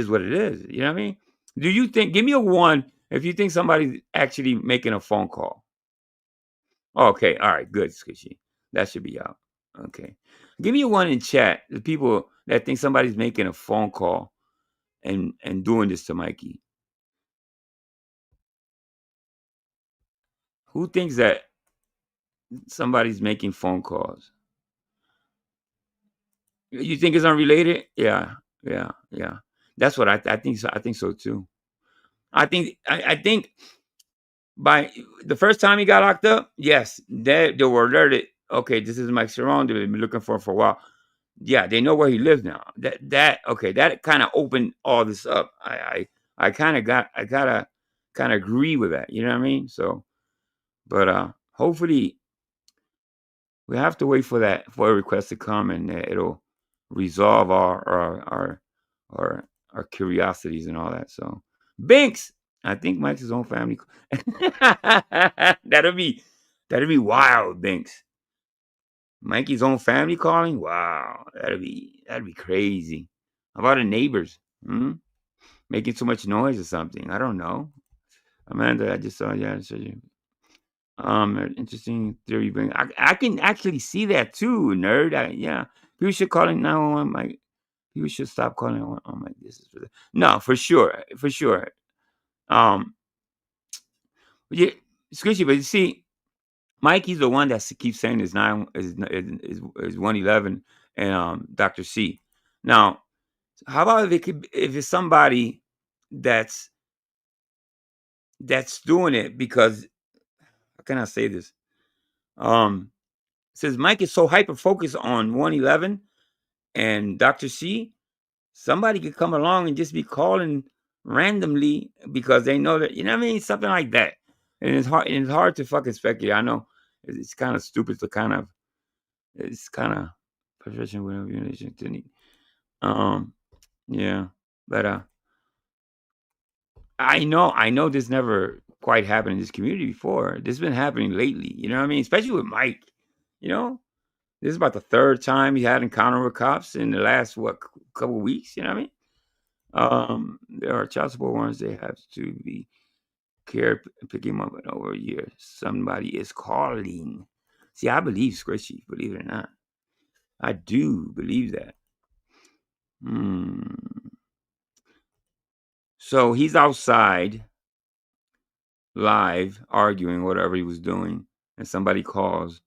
Speaker 1: what it is? You know what I mean? Do you think? Give me a 1 if you think somebody's actually making a phone call. Okay, all right, good, Squishy. That should be out. Okay, give me a 1 in chat. The people that think somebody's making a phone call and doing this to Mikey. Who thinks that somebody's making phone calls? You think it's unrelated? Yeah. That's what I think. So I think so too. I think by the first time he got locked up, yes, they were alerted. Okay, this is Mike Cerrone. They've been looking for him for a while. Yeah, they know where he lives now. That kind of opened all this up. I gotta agree with that. You know what I mean? So, but hopefully we have to wait for a request to come, and it'll resolve our curiosities and all that. So, Binks, I think Mike's his own family. That'll be wild, Binks. Mikey's own family calling? Wow, that'd be crazy. How about the neighbors? Making too much noise or something? I don't know. Amanda, I just saw you. Interesting theory. I can actually see that too, nerd. Yeah, people should call it 911. Mike, people should stop calling it. Oh my, this is no, for sure. Yeah, Squishy, but you see, Mikey's the one that keeps saying is 111 and Dr. C. Now, how about if it's somebody that's doing it because, how can I say this? Says Mike is so hyper focused on 111 and Dr. C, somebody could come along and just be calling randomly because they know that, you know what I mean? Something like that. And it's hard to fucking speculate. I know it's kind of stupid to it's kind of professional with yeah. But I know this never quite happened in this community before. This has been happening lately, you know what I mean? Especially with Mike, you know? This is about the 3rd time he had encounter with cops in the last couple of weeks. You know what I mean? There are child support warrants. They have to be care and pick him up in over a year. Somebody is calling. See, I believe Squishy, believe it or not. I do believe that. So he's outside, live, arguing whatever he was doing, and somebody calls.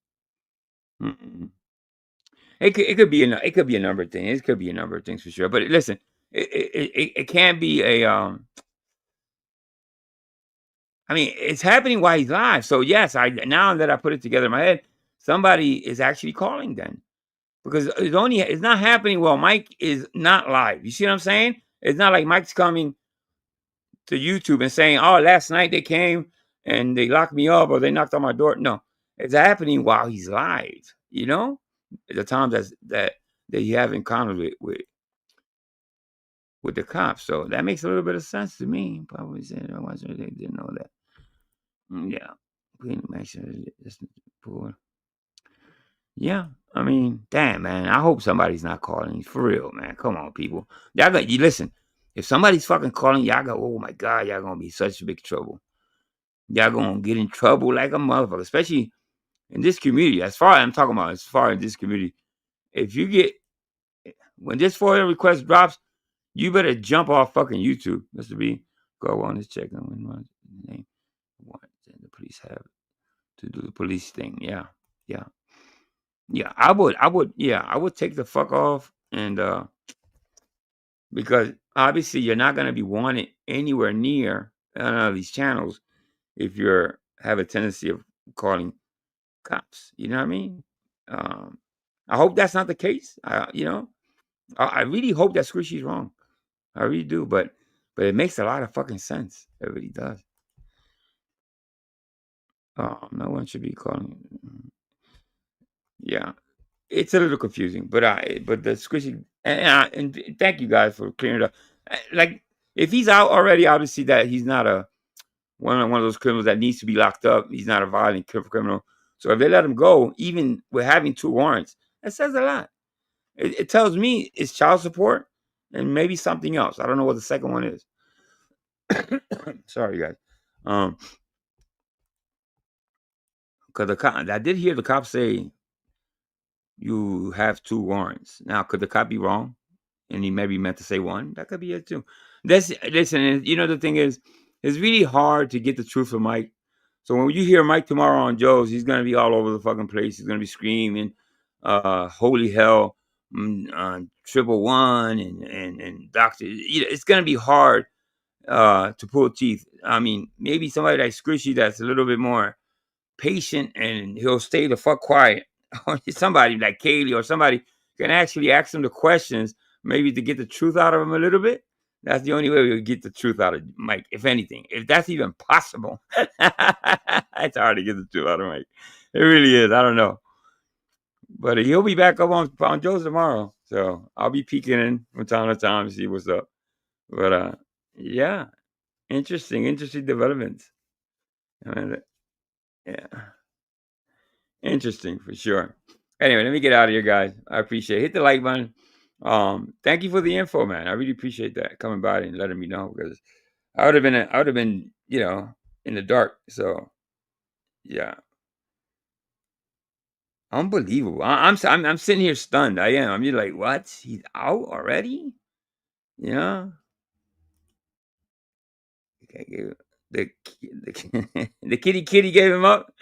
Speaker 1: It could be a number of things. It could be a number of things for sure. But listen, it can't be a I mean, it's happening while he's live. So yes, now that I put it together in my head, somebody is actually calling then, because it's not happening while Mike is not live. You see what I'm saying? It's not like Mike's coming to YouTube and saying, "Oh, last night they came and they locked me up or they knocked on my door." No, it's happening while he's live. You know, the times that you have encountered with the cops. So that makes a little bit of sense to me. Probably said they didn't know that. Yeah, yeah. I mean, damn, man. I hope somebody's not calling. For real, man. Come on, people. You listen. If somebody's fucking calling, y'all go, oh my God, y'all gonna be such big trouble. Y'all gonna get in trouble like a motherfucker, especially in this community. As far as this community, if you get, when this FOIA request drops, you better jump off fucking YouTube. Mr. B, go on this check on name. What the police have to do the police thing. Yeah. Yeah, I would. Yeah, I would take the fuck off, and because obviously you're not gonna be wanted anywhere near these channels if you're have a tendency of calling cops. You know what I mean? Um, I hope that's not the case. You know, I really hope that Squishy's wrong. I really do, but it makes a lot of fucking sense. It really does. No one should be calling. Yeah, it's a little confusing, but the Squishy and thank you guys for clearing it up. Like, if he's out already, obviously that he's not a one of those criminals that needs to be locked up. He's not a violent criminal. So if they let him go, even with having 2 warrants, that says a lot. It tells me it's child support and maybe something else. I don't know what the second one is. Sorry, guys. Because I did hear the cop say you have 2 warrants. Now, could the cop be wrong? And he maybe meant to say 1. That could be it too. Listen, you know, the thing is, it's really hard to get the truth from Mike. So when you hear Mike tomorrow on Joe's, he's gonna be all over the fucking place. He's gonna be screaming, "Holy hell, 111," and doctor. It's gonna be hard to pull teeth. I mean, maybe somebody like Squishy that's a little bit more patient and he'll stay the fuck quiet. Or somebody like Kaylee or somebody can actually ask him the questions, maybe to get the truth out of him a little bit. That's the only way we'll get the truth out of Mike, if anything. If that's even possible. It's hard to get the truth out of Mike. It really is. I don't know. But he'll be back up on Joe's tomorrow. So I'll be peeking in from time to time to see what's up. But yeah. Interesting developments. I mean, yeah. Interesting for sure. Anyway, let me get out of here, guys. I appreciate it. Hit the like button. Thank you for the info, man. I really appreciate that coming by and letting me know, because I would have been, you know, in the dark. So yeah. Unbelievable. I'm sitting here stunned. I am. I'm just like, what? He's out already? Yeah. Okay, the the kitty gave him up.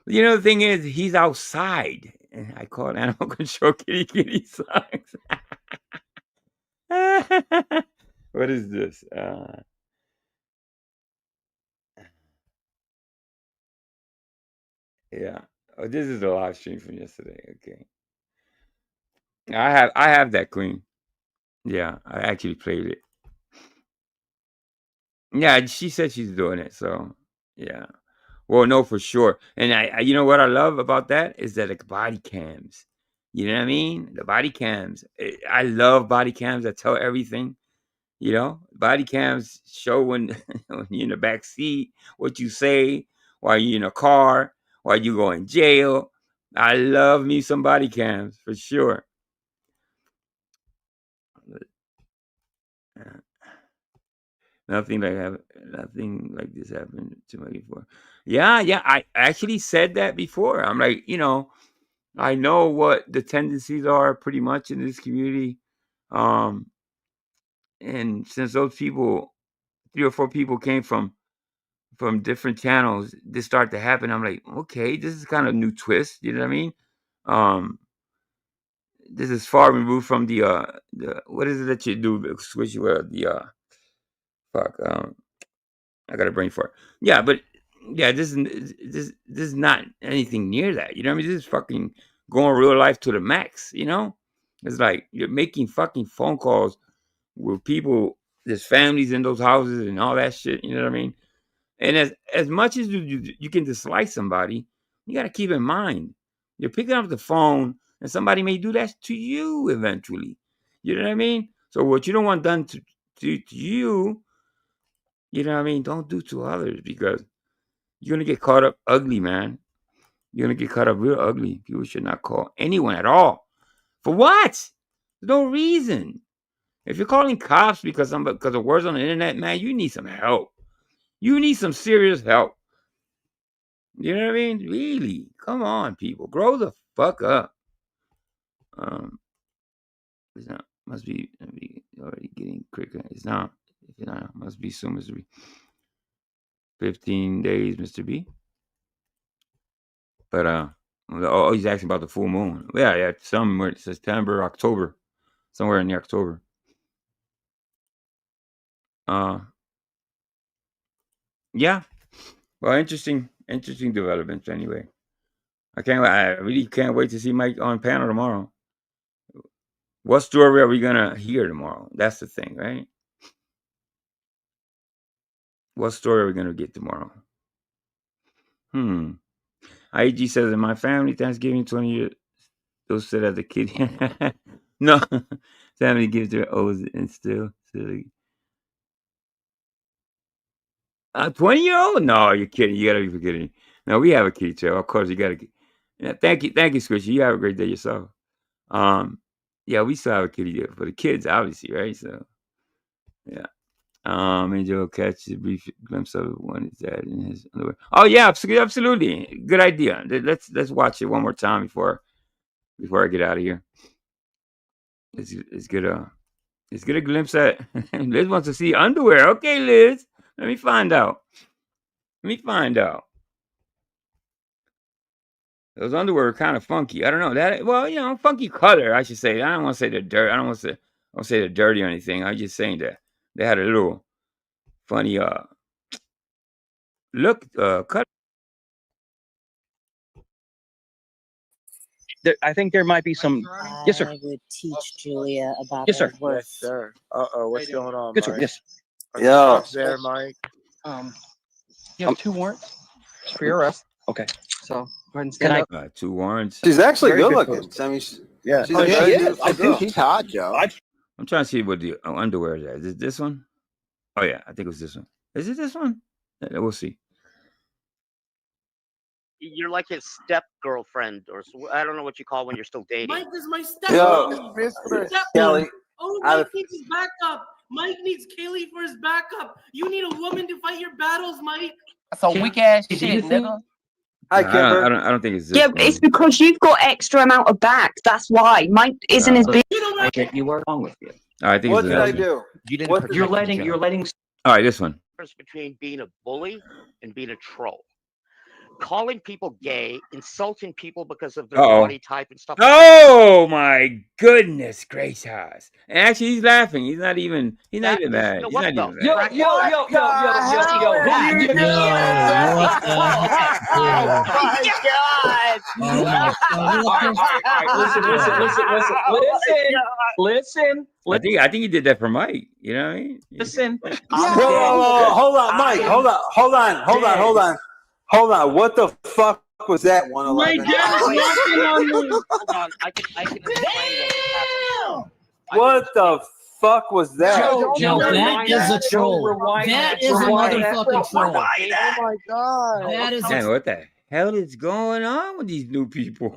Speaker 1: You know, the thing is, he's outside. And I call it animal control kitty sucks. What is this? Yeah. Oh, this is the live stream from yesterday. Okay. I have that Queen. Yeah, I actually played it. Yeah, she said she's doing it, so yeah. Well, no, for sure. And I you know what I love about that is that, like, body cams. You know what I mean? The body cams. I love body cams that tell everything. You know, body cams show when, when you're in the back seat, what you say, while you're in a car, while you go in jail. I love me some body cams for sure. Nothing like this happened to me before. Yeah, I actually said that before. I'm like, you know, I know what the tendencies are pretty much in this community. And since those people, 3 or 4 people came from different channels, this started to happen. I'm like, okay, this is kind of new twist. You know what I mean? This is far removed from the what is it that you do? Switch the fuck. I got a brain for it. Yeah, but yeah, this is not anything near that. You know what I mean? This is fucking going real life to the max. You know, it's like you're making fucking phone calls with people. There's families in those houses and all that shit. You know what I mean? And as much as you can dislike somebody, you got to keep in mind you're picking up the phone, and somebody may do that to you eventually. You know what I mean? So what you don't want done to you, you know what I mean? Don't do to others, because you're gonna get caught up ugly, man. You're gonna get caught up real ugly. People should not call anyone at all. For what? There's no reason. If you're calling cops because of words on the internet, man, you need some help. You need some serious help. You know what I mean? Really? Come on, people. Grow the fuck up. It's not. Must be already getting quicker. It's not. If not, must be soon, Mr. B. 15 days, Mr. B. But oh, he's asking about the full moon. Yeah, somewhere September, October, somewhere in the October. Yeah. Well, interesting developments anyway. I really can't wait to see Mike on panel tomorrow. What story are we gonna hear tomorrow? That's the thing, right? What story are we gonna get tomorrow? IG says in my family, Thanksgiving 20 years, those said as a kid. No, family gives their oaths and still silly. 20-year-old? No, you're kidding. You gotta be forgetting. No, we have a kitty too. Of course, you gotta. Yeah, thank you, Squishy. You have a great day yourself. Yeah, we still have a kitty for the kids, obviously, right? So, yeah. Angel catch a brief glimpse of one is that in his underwear. Oh yeah, absolutely. Good idea. Let's watch it one more time before I get out of here. Let's get a glimpse at. Liz wants to see underwear. Okay, Liz. Let me find out. Those underwear are kind of funky. I don't know that. Well, funky color. I should say. I don't want to say they're dirty. I don't want to say they're dirty or anything. I'm just saying that they had a little funny look cut.
Speaker 10: I think there might be some. Yes, sir.
Speaker 5: I would teach Julia about
Speaker 10: Yes, sir.
Speaker 5: her worth.
Speaker 2: Yes, sir. What's going on,
Speaker 10: Good, sir.
Speaker 2: Mike?
Speaker 10: Yes.
Speaker 2: Are you
Speaker 4: Yo.
Speaker 2: up there, Mike?
Speaker 15: You have 2 warrants for your arrest.
Speaker 10: Okay.
Speaker 15: So go ahead and stand up.
Speaker 1: 2 warrants.
Speaker 4: She's actually
Speaker 15: Very
Speaker 4: good
Speaker 15: good
Speaker 4: looking.
Speaker 15: photo.
Speaker 4: I mean,
Speaker 2: Yeah.
Speaker 4: she's
Speaker 2: Oh,
Speaker 4: a
Speaker 2: yeah,
Speaker 4: very
Speaker 2: she is.
Speaker 4: beautiful
Speaker 2: I
Speaker 4: girl.
Speaker 2: think she's hot, Joe.
Speaker 1: I'm trying to see what the underwear is at. Is it this one? Oh yeah, I think it was this one. Is it this one? We'll see.
Speaker 7: You're like his step girlfriend, or I don't know what you call when you're still dating.
Speaker 8: Mike is my step.
Speaker 4: Yo, Kelly.
Speaker 8: Oh,
Speaker 4: out
Speaker 8: Mike
Speaker 4: of-
Speaker 8: needs his backup. Mike needs Kaylee for his backup. You need a woman to fight your battles, Mike.
Speaker 15: That's a weak ass
Speaker 10: Do you
Speaker 15: shit,
Speaker 10: think-
Speaker 15: nigga.
Speaker 4: Hi,
Speaker 1: No,
Speaker 4: Kimber.
Speaker 1: I don't think it's this
Speaker 9: Yeah,
Speaker 1: one.
Speaker 9: it's because you've got extra amount of back. That's why. Mike isn't as big.
Speaker 10: Okay, you were wrong with you.
Speaker 1: I think
Speaker 4: What
Speaker 1: it's
Speaker 4: did
Speaker 1: this
Speaker 4: I
Speaker 1: one.
Speaker 4: do?
Speaker 6: You didn't.
Speaker 4: What
Speaker 6: protect
Speaker 10: You're
Speaker 6: him,
Speaker 10: letting.
Speaker 6: Joe.
Speaker 10: You're letting.
Speaker 1: All right, this one.
Speaker 7: Difference between being a bully and being a troll. Calling people gay, insulting people because of their body type and stuff.
Speaker 1: Oh my goodness gracious! And actually, he's laughing. He's not even mad. He's not even mad.
Speaker 10: Yo. Who you Listen.
Speaker 1: I think he did that for Mike. You know what I mean?
Speaker 10: Listen.
Speaker 4: Whoa, hold on, Mike. Hold on. What the fuck was that? 111.
Speaker 8: My dad is walking on me.
Speaker 7: Hold on, I can explain
Speaker 4: What the fuck was that?
Speaker 13: Joe, that is a troll.
Speaker 10: rewind
Speaker 13: That
Speaker 10: that.
Speaker 13: is a
Speaker 10: Rewind
Speaker 13: motherfucking troll.
Speaker 2: Oh my god.
Speaker 13: That is
Speaker 1: Man, what the hell is going on with these new people?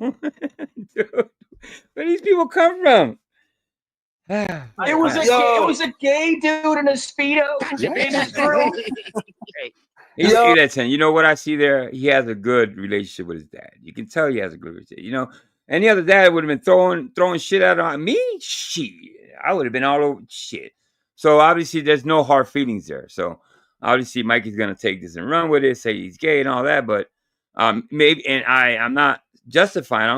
Speaker 1: Dude, where these people come from?
Speaker 10: It was a gay dude in a Speedo. In his room.
Speaker 1: He's a 8 out of 10. You know what I see there? He has a good relationship with his dad. You can tell he has a good relationship. You know, any other dad would have been throwing shit out on me. Shit, I would have been all over shit. So obviously, there's no hard feelings there. So obviously, Mike is gonna take this and run with it, say he's gay and all that. But maybe, and I'm not justifying.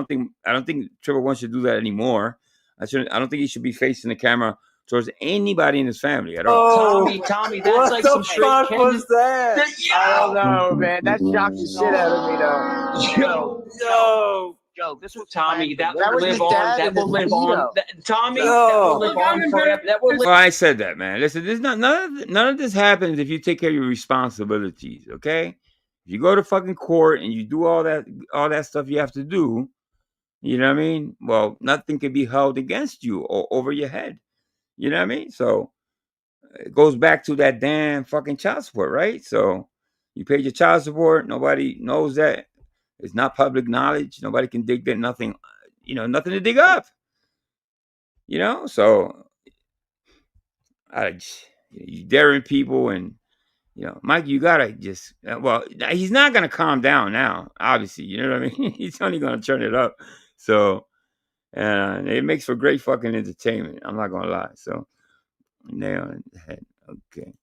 Speaker 1: I don't think Triple One should do that anymore. I don't think he should be facing the camera towards anybody in his family at all.
Speaker 10: Tommy, that's
Speaker 4: What
Speaker 10: like
Speaker 4: the
Speaker 10: some straight
Speaker 4: fuck
Speaker 10: Kenyan-
Speaker 4: was that?
Speaker 2: I don't know, man. That shocked the shit out of me, though.
Speaker 4: Yo.
Speaker 7: Joe, this was
Speaker 10: Tommy, that
Speaker 2: That
Speaker 10: will
Speaker 2: was
Speaker 10: live
Speaker 2: his
Speaker 10: on.
Speaker 2: dad
Speaker 10: That
Speaker 2: and
Speaker 10: will
Speaker 2: his
Speaker 10: live
Speaker 2: Speedo.
Speaker 10: on. Tommy,
Speaker 4: Yo.
Speaker 10: that will live on forever. That will live.
Speaker 1: Well, I said that, man. Listen, there's none of this happens if you take care of your responsibilities, okay? If you go to fucking court and you do all that stuff you have to do, you know what I mean? Well, nothing can be held against you or over your head. You know what I mean? So it goes back to that damn fucking child support, right? So you paid your child support. Nobody knows that. It's not public knowledge. Nobody can dig that. Nothing, nothing to dig up. You know? So you daring people and, Mike, you gotta just, he's not gonna calm down now, obviously. You know what I mean? He's only gonna turn it up. So, and it makes for great fucking entertainment. I'm not gonna lie. So, nail in the head. Okay.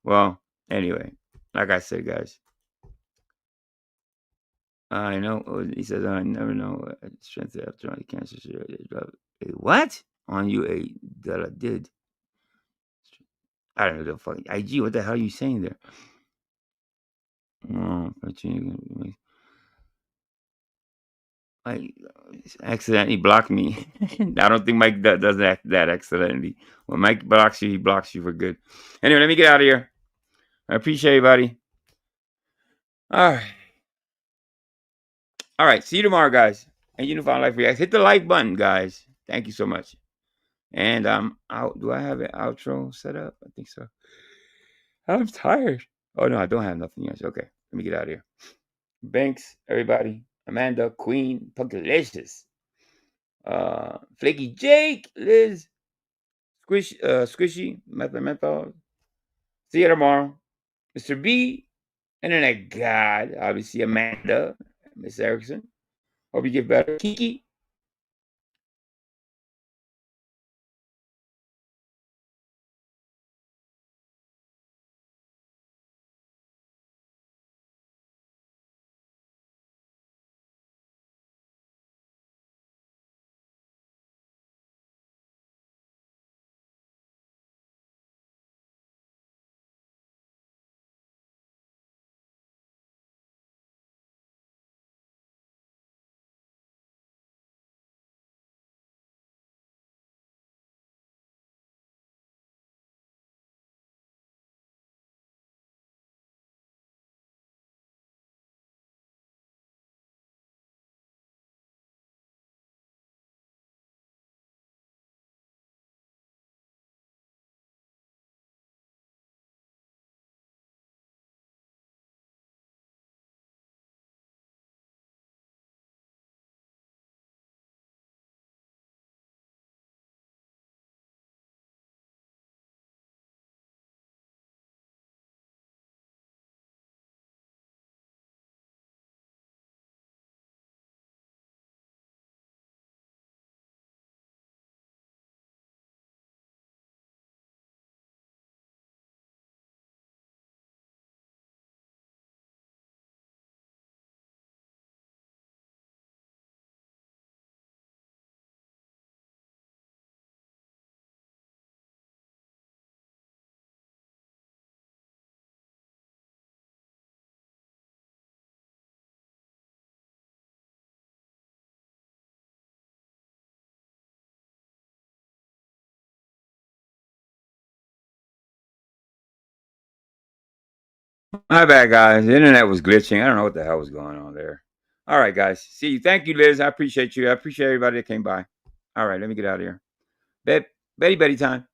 Speaker 1: Well, anyway, like I said, guys, I know. He says, I never know strength after on the cancer. What? On you that I did. I don't know the fucking IG. What the hell are you saying there? Oh, I accidentally blocked me. I don't think Mike does that accidentally. When Mike blocks you, he blocks you for good. Anyway, let me get out of here. I appreciate everybody. All right. See you tomorrow, guys. And Unified Life Reacts. Hit the like button, guys. Thank you so much. And I'm out. Do I have an outro set up? I think so. I'm tired. Oh no, I don't have nothing else. Okay, let me get out of here. Banks, everybody. Amanda, Queen, Punkalicious, Flaky Jake, Liz, Squishy, Menthol. See you tomorrow. Mr. B, Internet God, obviously Amanda, Miss Erickson. Hope you get better. Kiki. My bad, guys. The internet was glitching. I don't know what the hell was going on there. All right, guys. See you. Thank you, Liz. I appreciate you. I appreciate everybody that came by. All right, let me get out of here. Betty time.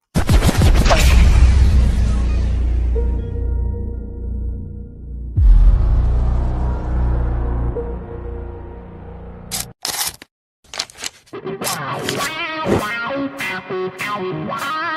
Speaker 16: Wow.